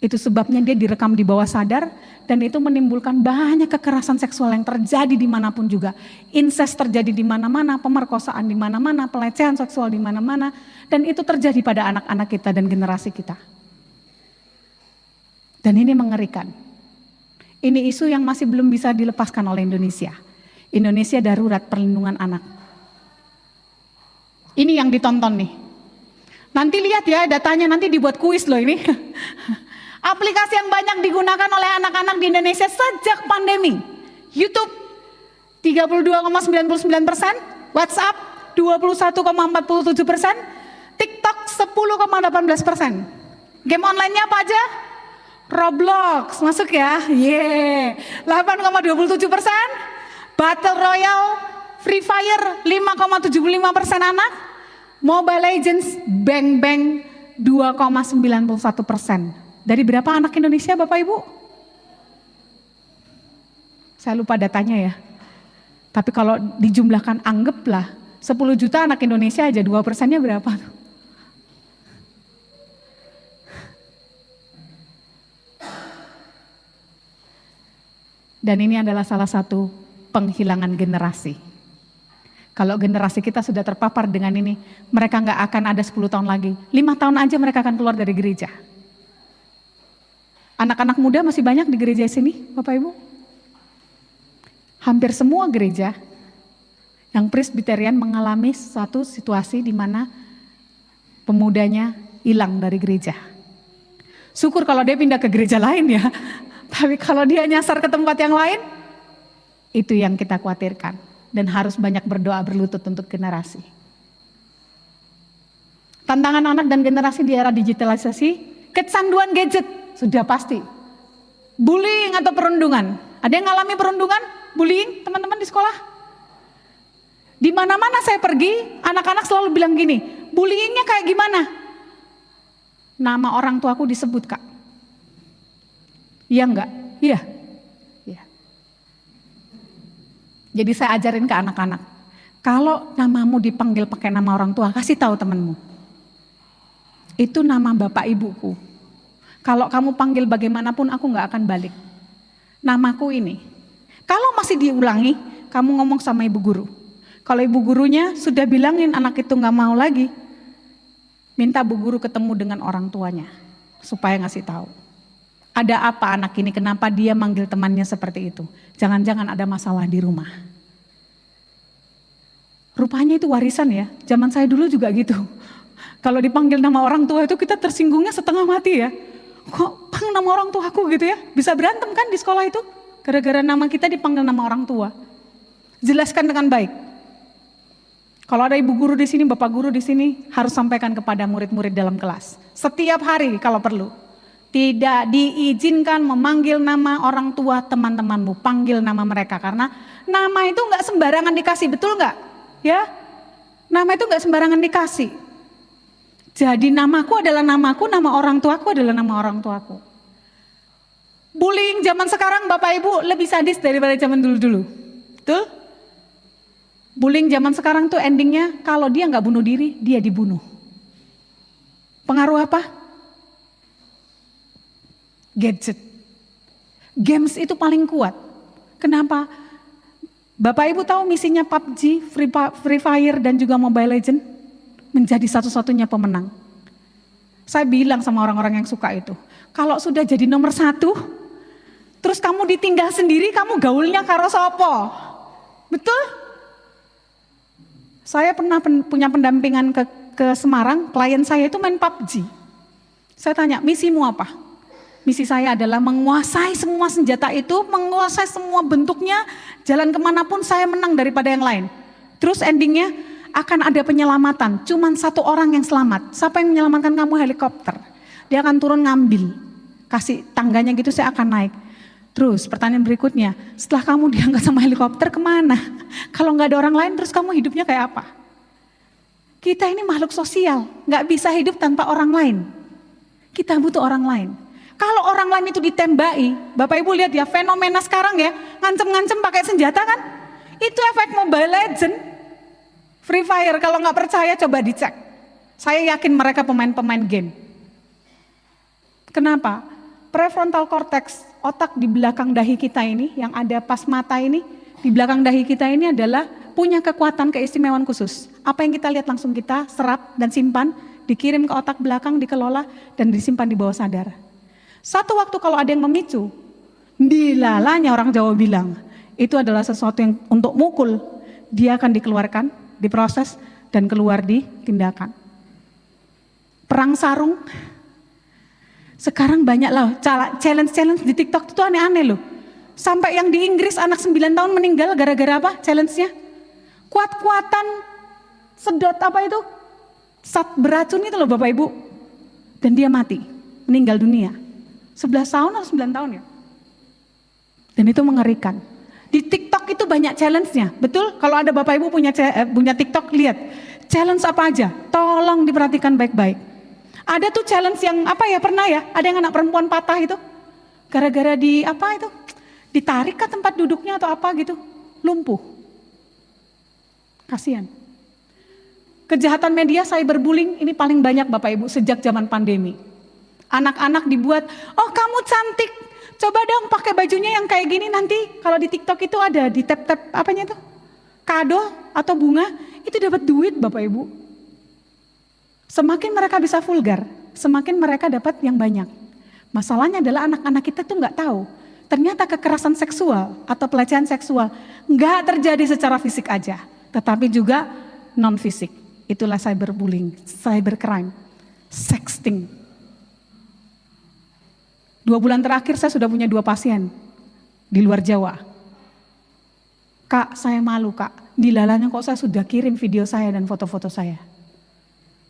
Itu sebabnya dia direkam di bawah sadar dan itu menimbulkan banyak kekerasan seksual yang terjadi dimanapun juga. Incest terjadi di mana-mana, pemerkosaan di mana-mana, pelecehan seksual di mana-mana. Dan itu terjadi pada anak-anak kita dan generasi kita. Dan ini mengerikan. Ini isu yang masih belum bisa dilepaskan oleh Indonesia. Indonesia darurat perlindungan anak. Ini yang ditonton nih. Nanti lihat ya datanya, nanti dibuat kuis loh ini. Aplikasi yang banyak digunakan oleh anak-anak di Indonesia sejak pandemi. YouTube 32,99%, WhatsApp 21,47%, TikTok 10,18%. Game online-nya apa aja? Roblox, masuk ya? 8,27%. Battle Royale, Free Fire 5,75% anak. Mobile Legends, Bang Bang 2,91%. Dari berapa anak Indonesia Bapak Ibu? Saya lupa datanya ya. Tapi kalau dijumlahkan anggaplah 10 juta anak Indonesia aja 2%-nya berapa tuh? Dan ini adalah salah satu penghilangan generasi. Kalau generasi kita sudah terpapar dengan ini, mereka nggak akan ada 10 tahun lagi. 5 tahun aja mereka akan keluar dari gereja. Anak-anak muda masih banyak di gereja sini, Bapak Ibu. Hampir semua gereja yang Presbyterian mengalami suatu situasi di mana pemudanya hilang dari gereja. Syukur kalau dia pindah ke gereja lain ya. Tapi kalau dia nyasar ke tempat yang lain, itu yang kita khawatirkan. Dan harus banyak berdoa berlutut untuk generasi. Tantangan anak dan generasi di era digitalisasi, kecanduan gadget, sudah pasti. Bullying atau perundungan. Ada yang ngalami perundungan, bullying teman-teman di sekolah? Di mana-mana saya pergi, anak-anak selalu bilang gini, bullyingnya kayak gimana? Nama orang tuaku disebut Kak. Iya enggak? Iya. Iya. Jadi saya ajarin ke anak-anak, kalau namamu dipanggil pakai nama orang tua, kasih tahu temanmu. Itu nama bapak ibuku. Kalau kamu panggil bagaimanapun aku nggak akan balik. Namaku ini. Kalau masih diulangi, kamu ngomong sama ibu guru. Kalau ibu gurunya sudah bilangin anak itu nggak mau lagi, minta bu guru ketemu dengan orang tuanya supaya ngasih tahu. Ada apa anak ini, kenapa dia manggil temannya seperti itu? Jangan-jangan ada masalah di rumah. Rupanya itu warisan ya, zaman saya dulu juga gitu. Kalau dipanggil nama orang tua itu kita tersinggungnya setengah mati ya. Kok panggil nama orang tuaku gitu ya? Bisa berantem kan di sekolah itu? Gara-gara nama kita dipanggil nama orang tua. Jelaskan dengan baik. Kalau ada ibu guru di sini, bapak guru di sini, harus sampaikan kepada murid-murid dalam kelas. Setiap hari kalau perlu. Tidak diizinkan memanggil nama orang tua teman-temanmu, panggil nama mereka. Karena nama itu nggak sembarangan dikasih, betul nggak? Ya, nama itu nggak sembarangan dikasih. Jadi namaku adalah namaku, nama orang tuaku adalah nama orang tuaku. Bullying zaman sekarang Bapak Ibu lebih sadis daripada zaman dulu-dulu. Betul? Bullying zaman sekarang tuh endingnya kalau dia nggak bunuh diri, dia dibunuh. Pengaruh apa? Gadget. Games itu paling kuat. Kenapa? Bapak Ibu tahu misinya PUBG, Free Fire dan juga Mobile Legends? Menjadi satu-satunya pemenang. Saya bilang sama orang-orang yang suka itu, kalau sudah jadi nomor 1, terus kamu ditinggal sendiri, kamu gaulnya karo sopo. Betul? Saya pernah punya pendampingan ke Semarang, klien saya itu main PUBG. Saya tanya, misimu apa? Misi saya adalah menguasai semua senjata itu, menguasai semua bentuknya, jalan kemanapun saya menang daripada yang lain. Terus endingnya akan ada penyelamatan, cuman 1 orang yang selamat. Siapa yang menyelamatkan kamu? Helikopter. Dia akan turun ngambil, kasih tangganya gitu saya akan naik. Terus pertanyaan berikutnya, setelah kamu diangkat sama helikopter kemana? Kalau nggak ada orang lain terus kamu hidupnya kayak apa? Kita ini makhluk sosial, nggak bisa hidup tanpa orang lain. Kita butuh orang lain. Kalau orang lain itu ditembaki, Bapak Ibu lihat ya fenomena sekarang ya, ngancem-ngancem pakai senjata kan? Itu efek Mobile Legends, Free Fire. Kalau nggak percaya coba dicek. Saya yakin mereka pemain-pemain game. Kenapa? Prefrontal cortex, otak di belakang dahi kita ini, yang ada pas mata ini, di belakang dahi kita ini adalah punya kekuatan keistimewaan khusus. Apa yang kita lihat langsung kita serap dan simpan, dikirim ke otak belakang, dikelola, dan disimpan di bawah sadar. Satu waktu kalau ada yang memicu, dilalanya orang Jawa bilang, itu adalah sesuatu yang untuk mukul, dia akan dikeluarkan, diproses, dan keluar di tindakan. Perang sarung, sekarang banyak loh challenge-challenge di TikTok itu aneh-aneh loh. Sampai yang di Inggris anak 9 tahun meninggal gara-gara apa challenge-nya? Kuat-kuatan sedot apa itu? Zat beracun itu loh Bapak Ibu. Dan dia mati, meninggal dunia. 11 tahun atau 9 tahun ya? Dan itu mengerikan. Di TikTok itu banyak challenge-nya, betul? Kalau ada Bapak Ibu punya TikTok, lihat. Challenge apa aja? Tolong diperhatikan baik-baik. Ada tuh challenge yang apa ya, pernah ya, ada yang anak perempuan patah itu. Gara-gara di apa itu, ditarik ke tempat duduknya atau apa gitu, lumpuh. Kasihan. Kejahatan media cyberbullying ini paling banyak Bapak Ibu sejak zaman pandemi. Anak-anak dibuat, oh kamu cantik, coba dong pakai bajunya yang kayak gini nanti. Kalau di TikTok itu ada di tap-tap apanya tuh, kado atau bunga, itu dapat duit Bapak Ibu. Semakin mereka bisa vulgar, semakin mereka dapat yang banyak. Masalahnya adalah anak-anak kita tuh nggak tahu. Ternyata kekerasan seksual atau pelecehan seksual nggak terjadi secara fisik aja, tetapi juga non fisik. Itulah cyberbullying, cybercrime, sexting. 2 bulan terakhir saya sudah punya 2 pasien di luar Jawa. Kak, saya malu kak, dilalanya kok saya sudah kirim video saya dan foto-foto saya.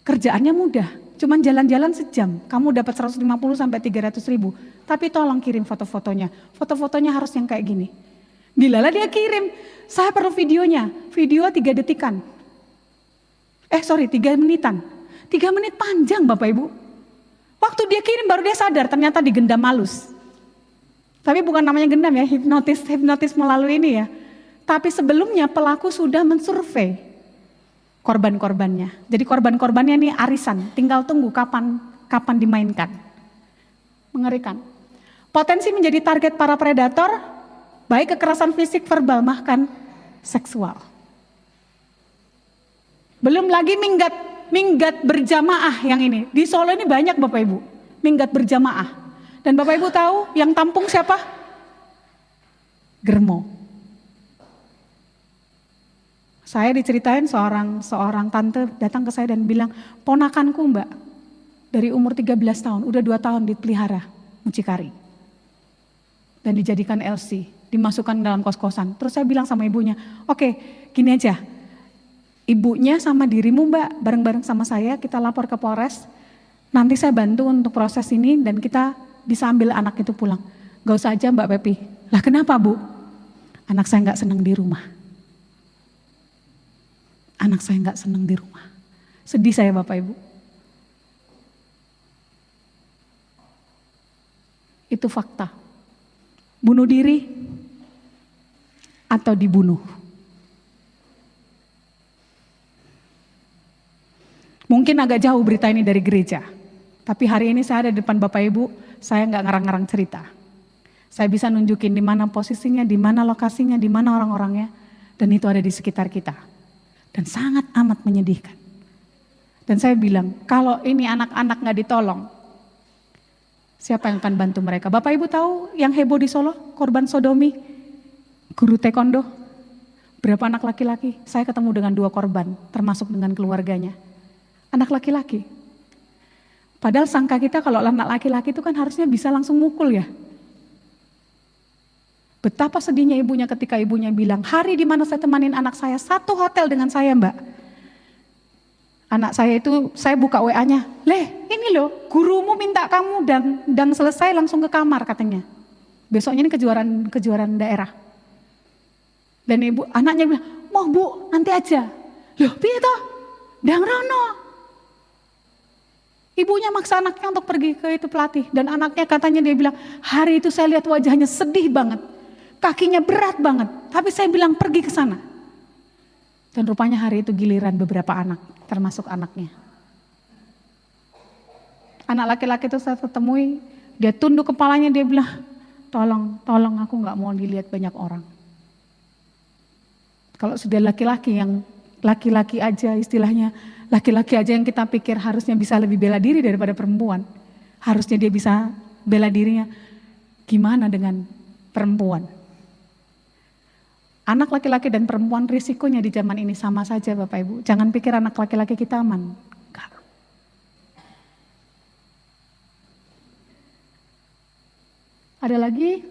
Kerjaannya mudah, cuman jalan-jalan sejam, kamu dapat 150 sampai 300 ribu. Tapi tolong kirim foto-fotonya, foto-fotonya harus yang kayak gini. Dilala dia kirim, saya perlu videonya, video 3 detikan. 3 menitan. 3 menit panjang Bapak Ibu. Waktu dia kirim baru dia sadar ternyata digendam halus. Tapi bukan namanya gendam ya, hipnotis melalui ini ya. Tapi sebelumnya pelaku sudah mensurvei korban-korbannya. Jadi korban-korbannya ini arisan, tinggal tunggu kapan dimainkan. Mengerikan. Potensi menjadi target para predator, baik kekerasan fisik, verbal, bahkan seksual. Belum lagi minggat berjamaah yang ini. Di Solo ini banyak Bapak Ibu, minggat berjamaah. Dan Bapak Ibu tahu yang tampung siapa? Germo. Saya diceritain seorang tante datang ke saya dan bilang, ponakanku Mbak, dari umur 13 tahun, udah 2 tahun dipelihara mucikari. Dan dijadikan LC, dimasukkan dalam kos-kosan. Terus saya bilang sama ibunya, oke, gini aja, ibunya sama dirimu Mbak, bareng-bareng sama saya kita lapor ke Polres, nanti saya bantu untuk proses ini dan kita bisa ambil anak itu pulang. Gak usah aja Mbak Pepi. Lah kenapa Bu? Anak saya gak senang di rumah. Anak saya gak senang di rumah. Sedih saya Bapak Ibu. Itu fakta. Bunuh diri atau dibunuh. Mungkin agak jauh berita ini dari gereja, tapi hari ini saya ada di depan Bapak Ibu, saya nggak ngarang-ngarang cerita. Saya bisa nunjukin di mana posisinya, di mana lokasinya, di mana orang-orangnya, dan itu ada di sekitar kita. Dan sangat amat menyedihkan. Dan saya bilang, kalau ini anak-anak nggak ditolong, siapa yang akan bantu mereka? Bapak Ibu tahu yang heboh di Solo, korban sodomi, guru taekwondo, berapa anak laki-laki? Saya ketemu dengan 2 korban, termasuk dengan keluarganya. Anak laki-laki. Padahal sangka kita kalau anak laki-laki itu kan harusnya bisa langsung mukul ya. Betapa sedihnya ibunya ketika ibunya bilang, hari di mana saya temanin anak saya, satu hotel dengan saya Mbak. Anak saya itu, saya buka WA-nya, ini loh gurumu minta kamu dan selesai langsung ke kamar katanya. Besoknya ini kejuaraan daerah. Dan ibu, anaknya bilang, mau Bu nanti aja. Loh piye toh? Dang rono. Ibunya maksa anaknya untuk pergi ke itu pelatih. Dan anaknya katanya dia bilang, hari itu saya lihat wajahnya sedih banget. Kakinya berat banget. Tapi saya bilang pergi ke sana. Dan rupanya hari itu giliran beberapa anak, termasuk anaknya. Anak laki-laki itu saya temui, dia tunduk kepalanya, dia bilang, tolong aku gak mau dilihat banyak orang. Kalau sudah laki-laki yang laki-laki aja istilahnya, laki-laki aja yang kita pikir harusnya bisa lebih bela diri daripada perempuan. Harusnya dia bisa bela dirinya, gimana dengan perempuan? Anak laki-laki dan perempuan risikonya di zaman ini sama saja Bapak Ibu. Jangan pikir anak laki-laki kita aman. Enggak. Ada lagi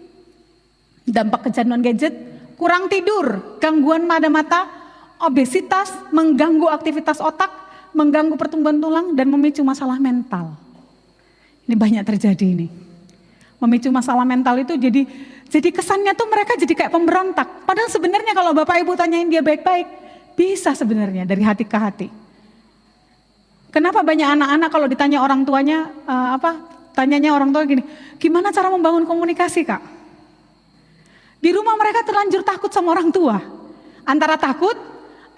dampak kecanduan gadget, kurang tidur, gangguan mata, obesitas, mengganggu aktivitas otak, mengganggu pertumbuhan tulang dan memicu masalah mental. Ini banyak terjadi ini. Memicu masalah mental itu jadi kesannya tuh mereka jadi kayak pemberontak. Padahal sebenarnya kalau Bapak Ibu tanyain dia baik-baik, bisa sebenarnya dari hati ke hati. Kenapa banyak anak-anak kalau ditanya orang tuanya, tanyanya orang tua gini, gimana cara membangun komunikasi Kak? Di rumah mereka terlanjur takut sama orang tua. Antara takut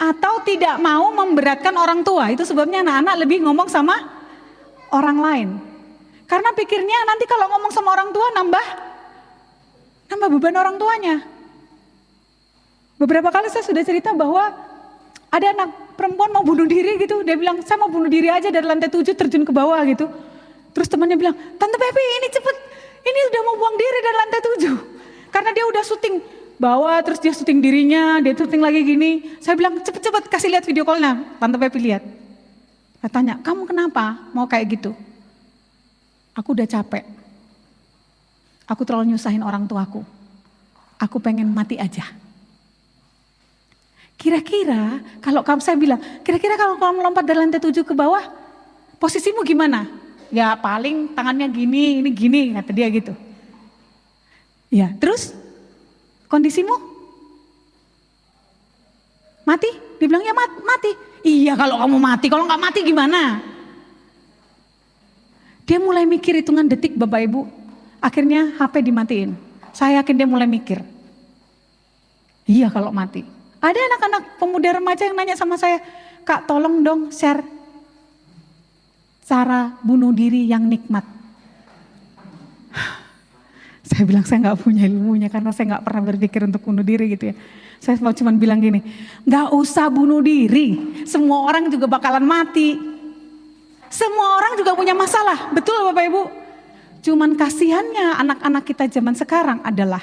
atau tidak mau memberatkan orang tua. Itu sebabnya anak-anak lebih ngomong sama orang lain. Karena pikirnya nanti kalau ngomong sama orang tua nambah beban orang tuanya. Beberapa kali saya sudah cerita bahwa ada anak perempuan mau bunuh diri gitu. Dia bilang, saya mau bunuh diri aja dari lantai 7 terjun ke bawah gitu. Terus temannya bilang, Tante Pepi ini cepet, ini udah mau buang diri dari lantai 7. Karena dia udah syuting bawah, terus dia syuting dirinya, dia syuting lagi gini. Saya bilang, cepet-cepet kasih lihat video call-nya. Tante Pepi lihat. Saya tanya, kamu kenapa mau kayak gitu? Aku udah capek. Aku terlalu nyusahin orang tuaku. Aku pengen mati aja. Kira-kira kalau kamu, saya bilang, kira-kira kalau kamu lompat dari lantai 7 ke bawah, posisimu gimana? Ya paling tangannya gini, ini gini, kata dia gitu. Ya, terus kondisimu? Mati? Dia bilang ya mati. Iya kalau kamu mati, kalau nggak mati gimana? Dia mulai mikir hitungan detik Bapak Ibu. Akhirnya HP dimatiin. Saya yakin dia mulai mikir. Iya kalau mati. Ada anak-anak pemuda remaja yang nanya sama saya, Kak tolong dong share cara bunuh diri yang nikmat. Saya bilang saya nggak punya ilmunya karena saya nggak pernah berpikir untuk bunuh diri gitu ya. Saya mau cuma bilang gini, gak usah bunuh diri, semua orang juga bakalan mati. Semua orang juga punya masalah, betul Bapak Ibu? Cuman kasihannya anak-anak kita zaman sekarang adalah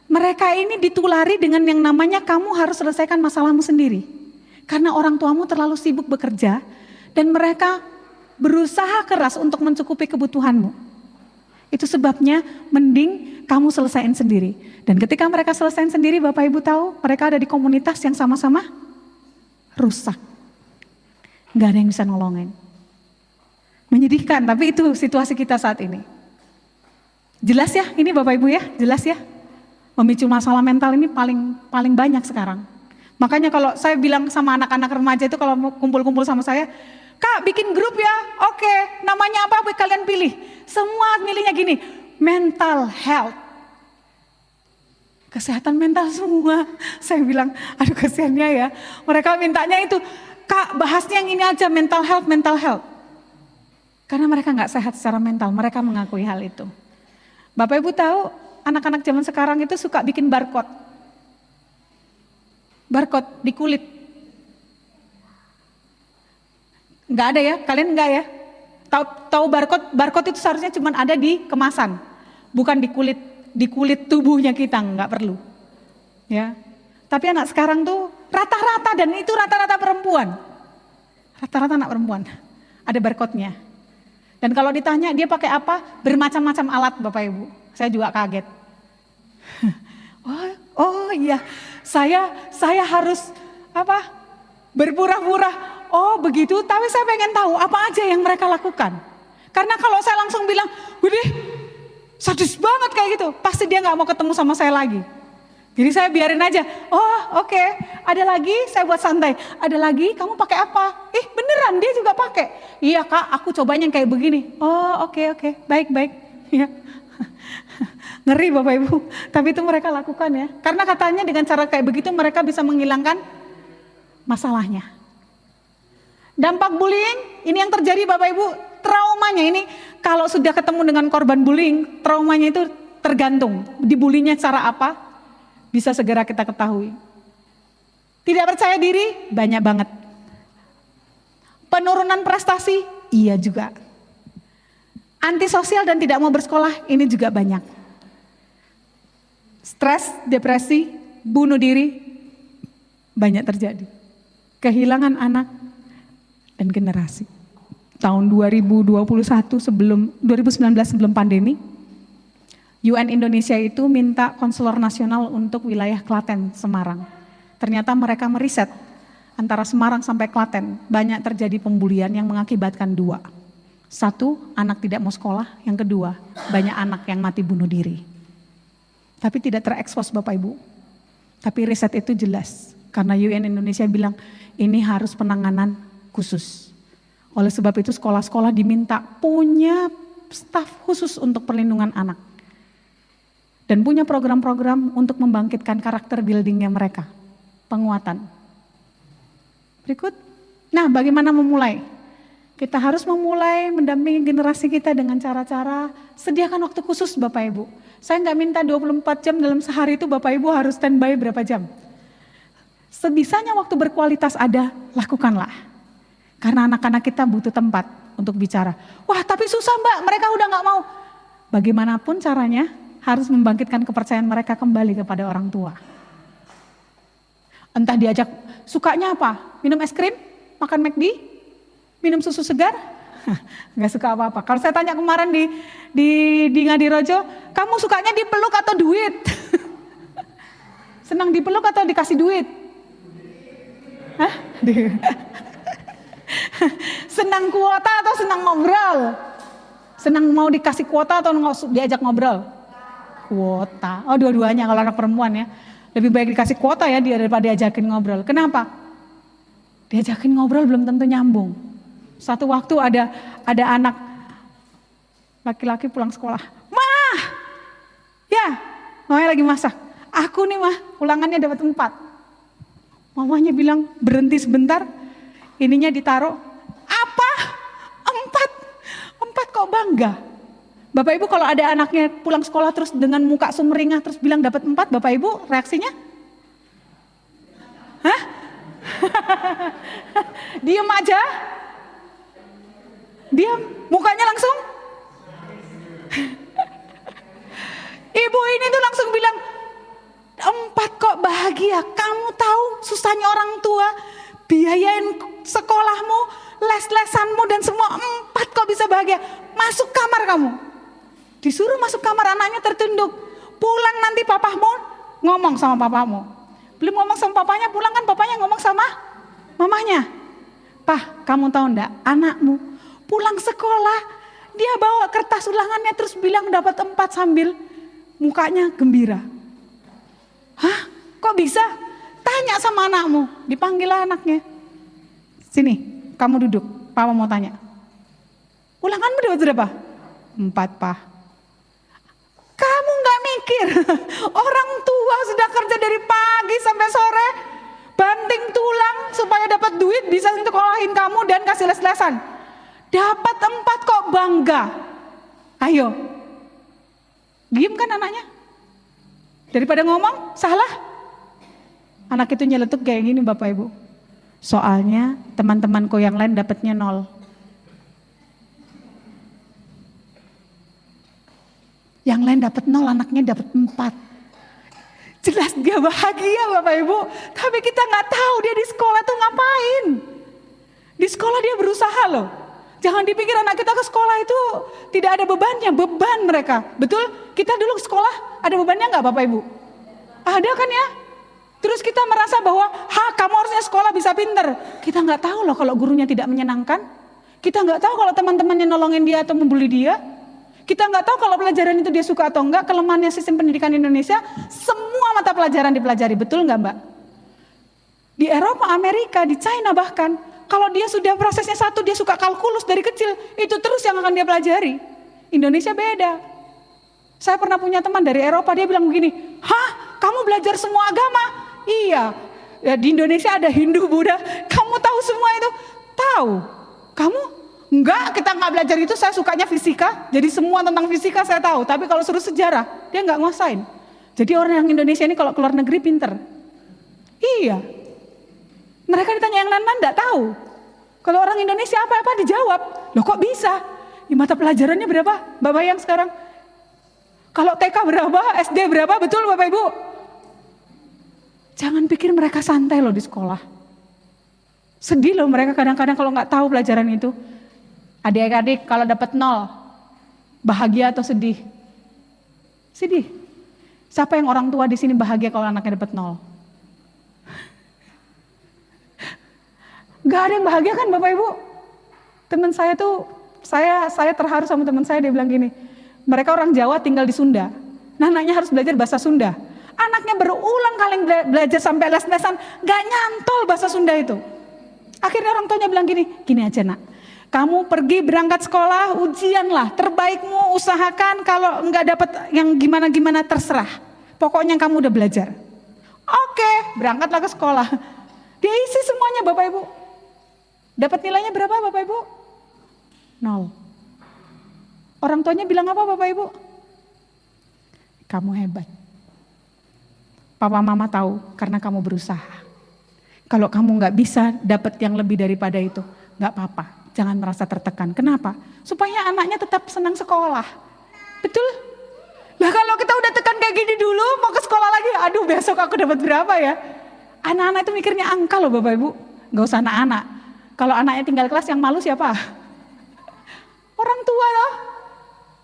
mereka ini ditulari dengan yang namanya kamu harus selesaikan masalahmu sendiri. Karena orang tuamu terlalu sibuk bekerja dan mereka berusaha keras untuk mencukupi kebutuhanmu. Itu sebabnya mending kamu selesaiin sendiri. Dan ketika mereka selesaiin sendiri, Bapak Ibu tahu mereka ada di komunitas yang sama-sama rusak. Gak ada yang bisa nolongin. Menyedihkan, tapi itu situasi kita saat ini. Jelas ya, ini Bapak Ibu ya, jelas ya. Memicu masalah mental ini paling banyak sekarang. Makanya kalau saya bilang sama anak-anak remaja itu kalau mau kumpul-kumpul sama saya, Kak bikin grup ya, oke, namanya apa kalian pilih. Semua milihnya gini, mental health. Kesehatan mental semua. Saya bilang, aduh kasihannya ya. Mereka mintanya itu, Kak bahasnya yang ini aja, mental health, mental health. Karena mereka gak sehat secara mental, mereka mengakui hal itu. Bapak Ibu tahu, anak-anak zaman sekarang itu suka bikin barcode. Barcode di kulit. Enggak ada ya, kalian enggak ya? Tahu barcode itu seharusnya cuma ada di kemasan, bukan di kulit tubuhnya kita, enggak perlu. Ya. Tapi anak sekarang tuh rata-rata, dan itu rata-rata perempuan. Rata-rata anak perempuan. Ada barcode-nya. Dan kalau ditanya dia pakai apa? Bermacam-macam alat Bapak Ibu. Saya juga kaget. Oh iya, saya harus apa? Berpura-pura. Oh begitu, tapi saya pengen tahu apa aja yang mereka lakukan. Karena kalau saya langsung bilang, "Widih, sadis banget kayak gitu," pasti dia nggak mau ketemu sama saya lagi. Jadi saya biarin aja. Oh oke, ada lagi, saya buat santai. Ada lagi, kamu pakai apa? Beneran dia juga pakai. Iya Kak, aku cobanya yang kayak begini. Oh oke, baik. Ya. Ngeri Bapak Ibu, tapi itu mereka lakukan ya. Karena katanya dengan cara kayak begitu mereka bisa menghilangkan masalahnya. Dampak bullying, ini yang terjadi Bapak Ibu, traumanya ini kalau sudah ketemu dengan korban bullying, traumanya itu tergantung dibulinya cara apa, bisa segera kita ketahui. Tidak percaya diri, banyak banget. Penurunan prestasi, iya juga. Antisosial dan tidak mau bersekolah, ini juga banyak. Stres, depresi, bunuh diri, banyak terjadi. Kehilangan anak dan generasi. Tahun 2019 sebelum pandemi, UN Indonesia itu minta konselor nasional untuk wilayah Klaten, Semarang. Ternyata mereka meriset antara Semarang sampai Klaten banyak terjadi pembulian yang mengakibatkan dua. Satu, anak tidak mau sekolah. Yang kedua, banyak anak yang mati bunuh diri. Tapi tidak terekspos Bapak Ibu. Tapi riset itu jelas. Karena UN Indonesia bilang ini harus penanganan khusus. Oleh sebab itu sekolah-sekolah diminta punya staf khusus untuk perlindungan anak. Dan punya program-program untuk membangkitkan karakter buildingnya mereka. Penguatan. Berikut. Nah bagaimana memulai? Kita harus memulai mendampingi generasi kita dengan cara-cara sediakan waktu khusus Bapak Ibu. Saya nggak minta 24 jam dalam sehari itu Bapak Ibu harus standby berapa jam. Sebisanya waktu berkualitas ada, lakukanlah. Karena anak-anak kita butuh tempat untuk bicara. Wah tapi susah Mbak, mereka udah nggak mau. Bagaimanapun caranya harus membangkitkan kepercayaan mereka kembali kepada orang tua. Entah diajak, sukanya apa? Minum es krim? Makan McD? Minum susu segar? Nggak suka apa-apa. Kalau saya tanya kemarin di Ngadirojo, kamu sukanya dipeluk atau duit? Senang dipeluk atau dikasih duit? Hah? Senang kuota atau senang ngobrol? Senang mau dikasih kuota atau diajak ngobrol? Kuota. Oh dua-duanya kalau anak perempuan ya. Lebih baik dikasih kuota ya daripada diajakin ngobrol. Kenapa? Diajakin ngobrol belum tentu nyambung. Satu waktu ada anak laki-laki pulang sekolah. Mah, ya, mamanya lagi masak. Aku nih mah, ulangannya dapat 4. Mamanya bilang berhenti sebentar, ininya ditaruh. Apa? 4 kok bangga? Bapak Ibu kalau ada anaknya pulang sekolah terus dengan muka sumringah terus bilang dapat 4, Bapak Ibu reaksinya? Diem aja? Diam, mukanya langsung? Ibu ini tuh langsung bilang, 4 kok bahagia, kamu tahu susahnya orang tua, biayain sekolahmu, les-lesanmu dan semua, 4 kok bisa bahagia, masuk kamar kamu. Disuruh masuk kamar, anaknya tertunduk, pulang nanti papamu ngomong sama papamu. Belum ngomong sama papanya, pulang kan papanya ngomong sama mamanya. Pah, kamu tahu enggak, anakmu pulang sekolah, dia bawa kertas ulangannya terus bilang dapat 4 sambil mukanya gembira. Hah, kok bisa? Tanya sama anakmu, dipanggil anaknya. Sini, kamu duduk, papa mau tanya. Ulanganmu dapat berapa? 4, Pak. Kamu gak mikir, orang tua sudah kerja dari pagi sampai sore, banting tulang supaya dapat duit bisa untuk sekolahin kamu dan kasih les-lesan. Dapat 4 kok bangga. Ayo, diem kan anaknya? Daripada ngomong, salah. Anak itu nyeletuk kayak gini Bapak Ibu. Soalnya teman-temanku yang lain dapatnya 0. Yang lain dapat 0, anaknya dapat 4. Jelas dia bahagia Bapak Ibu. Tapi kita nggak tahu dia di sekolah tuh ngapain. Di sekolah dia berusaha loh. Jangan dipikir anak kita ke sekolah itu tidak ada bebannya, beban mereka. Betul? Kita dulu sekolah ada bebannya nggak Bapak Ibu? Ada kan ya? Terus kita merasa bahwa, kamu harusnya sekolah bisa pinter. Kita nggak tahu loh kalau gurunya tidak menyenangkan. Kita nggak tahu kalau teman-temannya nolongin dia atau membuli dia. Kita nggak tahu kalau pelajaran itu dia suka atau enggak. Kelemahannya sistem pendidikan Indonesia, semua mata pelajaran dipelajari. Betul nggak Mbak? Di Eropa, Amerika, di China bahkan, kalau dia sudah prosesnya 1, dia suka kalkulus dari kecil, itu terus yang akan dia pelajari. Indonesia beda. Saya pernah punya teman dari Eropa, dia bilang begini, kamu belajar semua agama? Iya, ya, di Indonesia ada Hindu, Buddha, kamu tahu semua itu? Tahu. Kamu? Enggak, kita nggak belajar itu, saya sukanya fisika, jadi semua tentang fisika saya tahu, tapi kalau suruh sejarah, dia nggak nguasain. Jadi orang yang Indonesia ini kalau keluar negeri pinter. Iya. Mereka ditanya yang lain-lain enggak tahu. Kalau orang Indonesia apa-apa dijawab. Loh kok bisa? Mata pelajarannya berapa? Mbak Bayang sekarang. Kalau TK berapa? SD berapa? Betul Bapak Ibu? Jangan pikir mereka santai loh di sekolah. Sedih loh mereka kadang-kadang kalau nggak tahu pelajaran itu. Adik-adik kalau dapat 0, bahagia atau sedih? Sedih. Siapa yang orang tua di sini bahagia kalau anaknya dapat 0? Gak ada yang bahagia kan Bapak Ibu? Teman saya tuh, saya terharu sama teman saya, dia bilang gini, mereka orang Jawa tinggal di Sunda, nah anaknya harus belajar bahasa Sunda. Anaknya berulang kali belajar sampai les-lesan, gak nyantol bahasa Sunda itu. Akhirnya orang tuanya bilang gini aja nak, kamu pergi berangkat sekolah, ujian lah, terbaikmu usahakan, kalau nggak dapat yang gimana-gimana terserah. Pokoknya kamu udah belajar. Oke, berangkatlah ke sekolah. Dia isi semuanya Bapak Ibu. Dapat nilainya berapa Bapak Ibu? 0. Orang tuanya bilang apa Bapak Ibu? Kamu hebat. Papa mama tahu karena kamu berusaha. Kalau kamu nggak bisa dapat yang lebih daripada itu, nggak apa-apa. Jangan merasa tertekan. Kenapa? Supaya anaknya tetap senang sekolah. Betul? Lah kalau kita udah tekan kayak gini dulu, mau ke sekolah lagi, aduh besok aku dapat berapa ya? Anak-anak itu mikirnya angka loh Bapak Ibu. Nggak usah anak-anak. Kalau anaknya tinggal kelas yang malu siapa? Orang tua loh.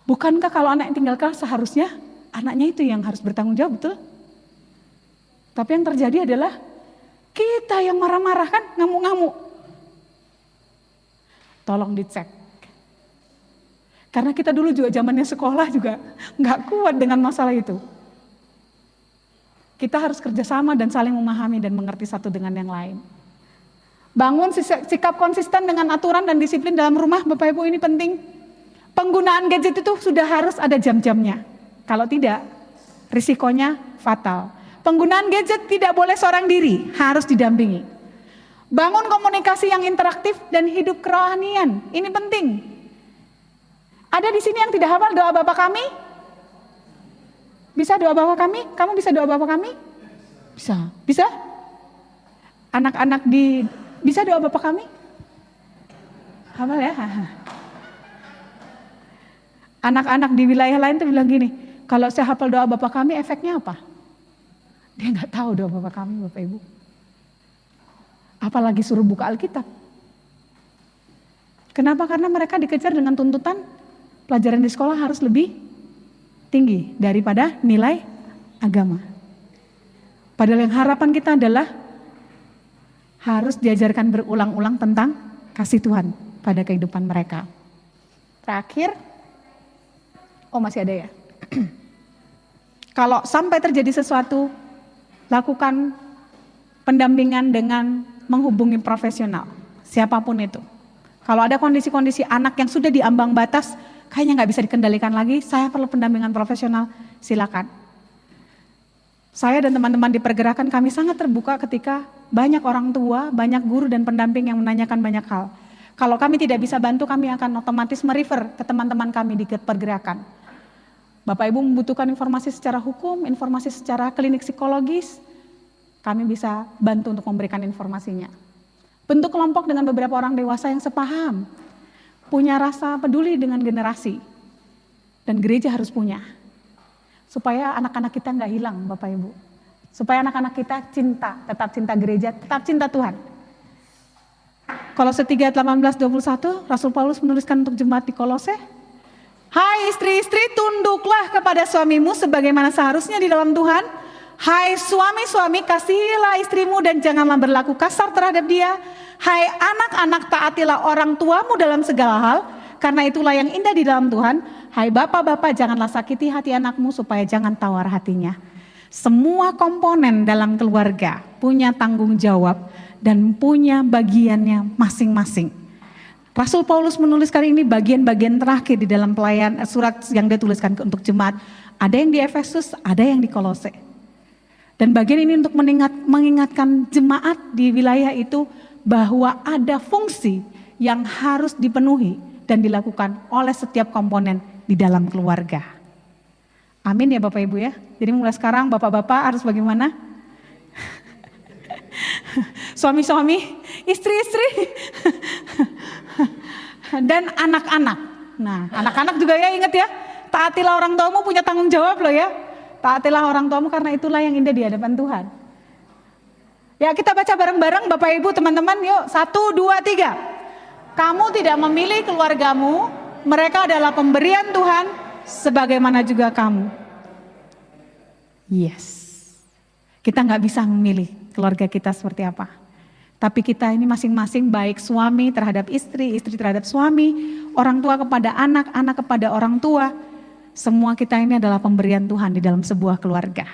Bukankah kalau anaknya tinggal kelas seharusnya anaknya itu yang harus bertanggung jawab, betul? Tapi yang terjadi adalah kita yang marah-marah kan, ngamuk-ngamuk. Tolong dicek. Karena kita dulu juga zamannya sekolah juga nggak kuat dengan masalah itu. Kita harus kerjasama dan saling memahami dan mengerti satu dengan yang lain. Bangun sikap konsisten dengan aturan dan disiplin dalam rumah, Bapak Ibu, ini penting. Penggunaan gadget itu sudah harus ada jam-jamnya. Kalau tidak, risikonya fatal. Penggunaan gadget tidak boleh seorang diri, harus didampingi. Bangun komunikasi yang interaktif dan hidup kerohanian, ini penting. Ada di sini yang tidak hafal doa Bapa Kami? Bisa doa Bapa Kami? Kamu bisa doa Bapa Kami? Bisa. Bisa? Anak-anak bisa doa Bapak kami? Hafal ya? Anak-anak di wilayah lain tuh bilang gini, kalau saya hafal doa Bapak kami efeknya apa? Dia nggak tahu doa Bapak kami, Bapak Ibu. Apalagi suruh buka Alkitab. Kenapa? Karena mereka dikejar dengan tuntutan pelajaran di sekolah harus lebih tinggi daripada nilai agama. Padahal yang harapan kita adalah harus diajarkan berulang-ulang tentang kasih Tuhan pada kehidupan mereka. Terakhir, masih ada ya. Kalau sampai terjadi sesuatu, lakukan pendampingan dengan menghubungi profesional, siapapun itu. Kalau ada kondisi-kondisi anak yang sudah diambang batas, kayaknya nggak bisa dikendalikan lagi, saya perlu pendampingan profesional, silakan. Saya dan teman-teman di pergerakan kami sangat terbuka ketika banyak orang tua, banyak guru dan pendamping yang menanyakan banyak hal. Kalau kami tidak bisa bantu, kami akan otomatis merefer ke teman-teman kami di pergerakan. Bapak Ibu membutuhkan informasi secara hukum, informasi secara klinik psikologis, kami bisa bantu untuk memberikan informasinya. Bentuk kelompok dengan beberapa orang dewasa yang sepaham, punya rasa peduli dengan generasi, dan gereja harus punya. Supaya anak-anak kita nggak hilang Bapak Ibu. Supaya anak-anak kita tetap cinta gereja, tetap cinta Tuhan. Kolose 3:18-21, Rasul Paulus menuliskan untuk jemaat di Kolose, hai istri-istri, tunduklah kepada suamimu sebagaimana seharusnya di dalam Tuhan. Hai suami-suami, kasihilah istrimu dan janganlah berlaku kasar terhadap dia. Hai anak-anak, taatilah orang tuamu dalam segala hal, karena itulah yang indah di dalam Tuhan. Hai bapak-bapak, janganlah sakiti hati anakmu supaya jangan tawar hatinya. Semua komponen dalam keluarga punya tanggung jawab dan punya bagiannya masing-masing. Rasul Paulus menuliskan ini bagian-bagian terakhir di dalam surat yang dia tuliskan untuk jemaat. Ada yang di Efesus, ada yang di Kolose. Dan bagian ini untuk mengingatkan jemaat di wilayah itu bahwa ada fungsi yang harus dipenuhi dan dilakukan oleh setiap komponen di dalam keluarga. Amin ya Bapak Ibu ya. Jadi mulai sekarang bapak-bapak harus bagaimana? Suami-suami, istri-istri, dan anak-anak. Nah, anak-anak juga ya ingat ya, taatilah orang tuamu, punya tanggung jawab loh ya. Taatilah orang tuamu karena itulah yang indah di hadapan Tuhan. Ya kita baca bareng-bareng Bapak Ibu teman-teman, yuk 1, 2, 3. Kamu tidak memilih keluargamu, mereka adalah pemberian Tuhan sebagaimana juga kamu. Yes. Kita nggak bisa memilih keluarga kita seperti apa. Tapi kita ini masing-masing baik suami terhadap istri, istri terhadap suami, orang tua kepada anak, anak kepada orang tua. Semua kita ini adalah pemberian Tuhan di dalam sebuah keluarga.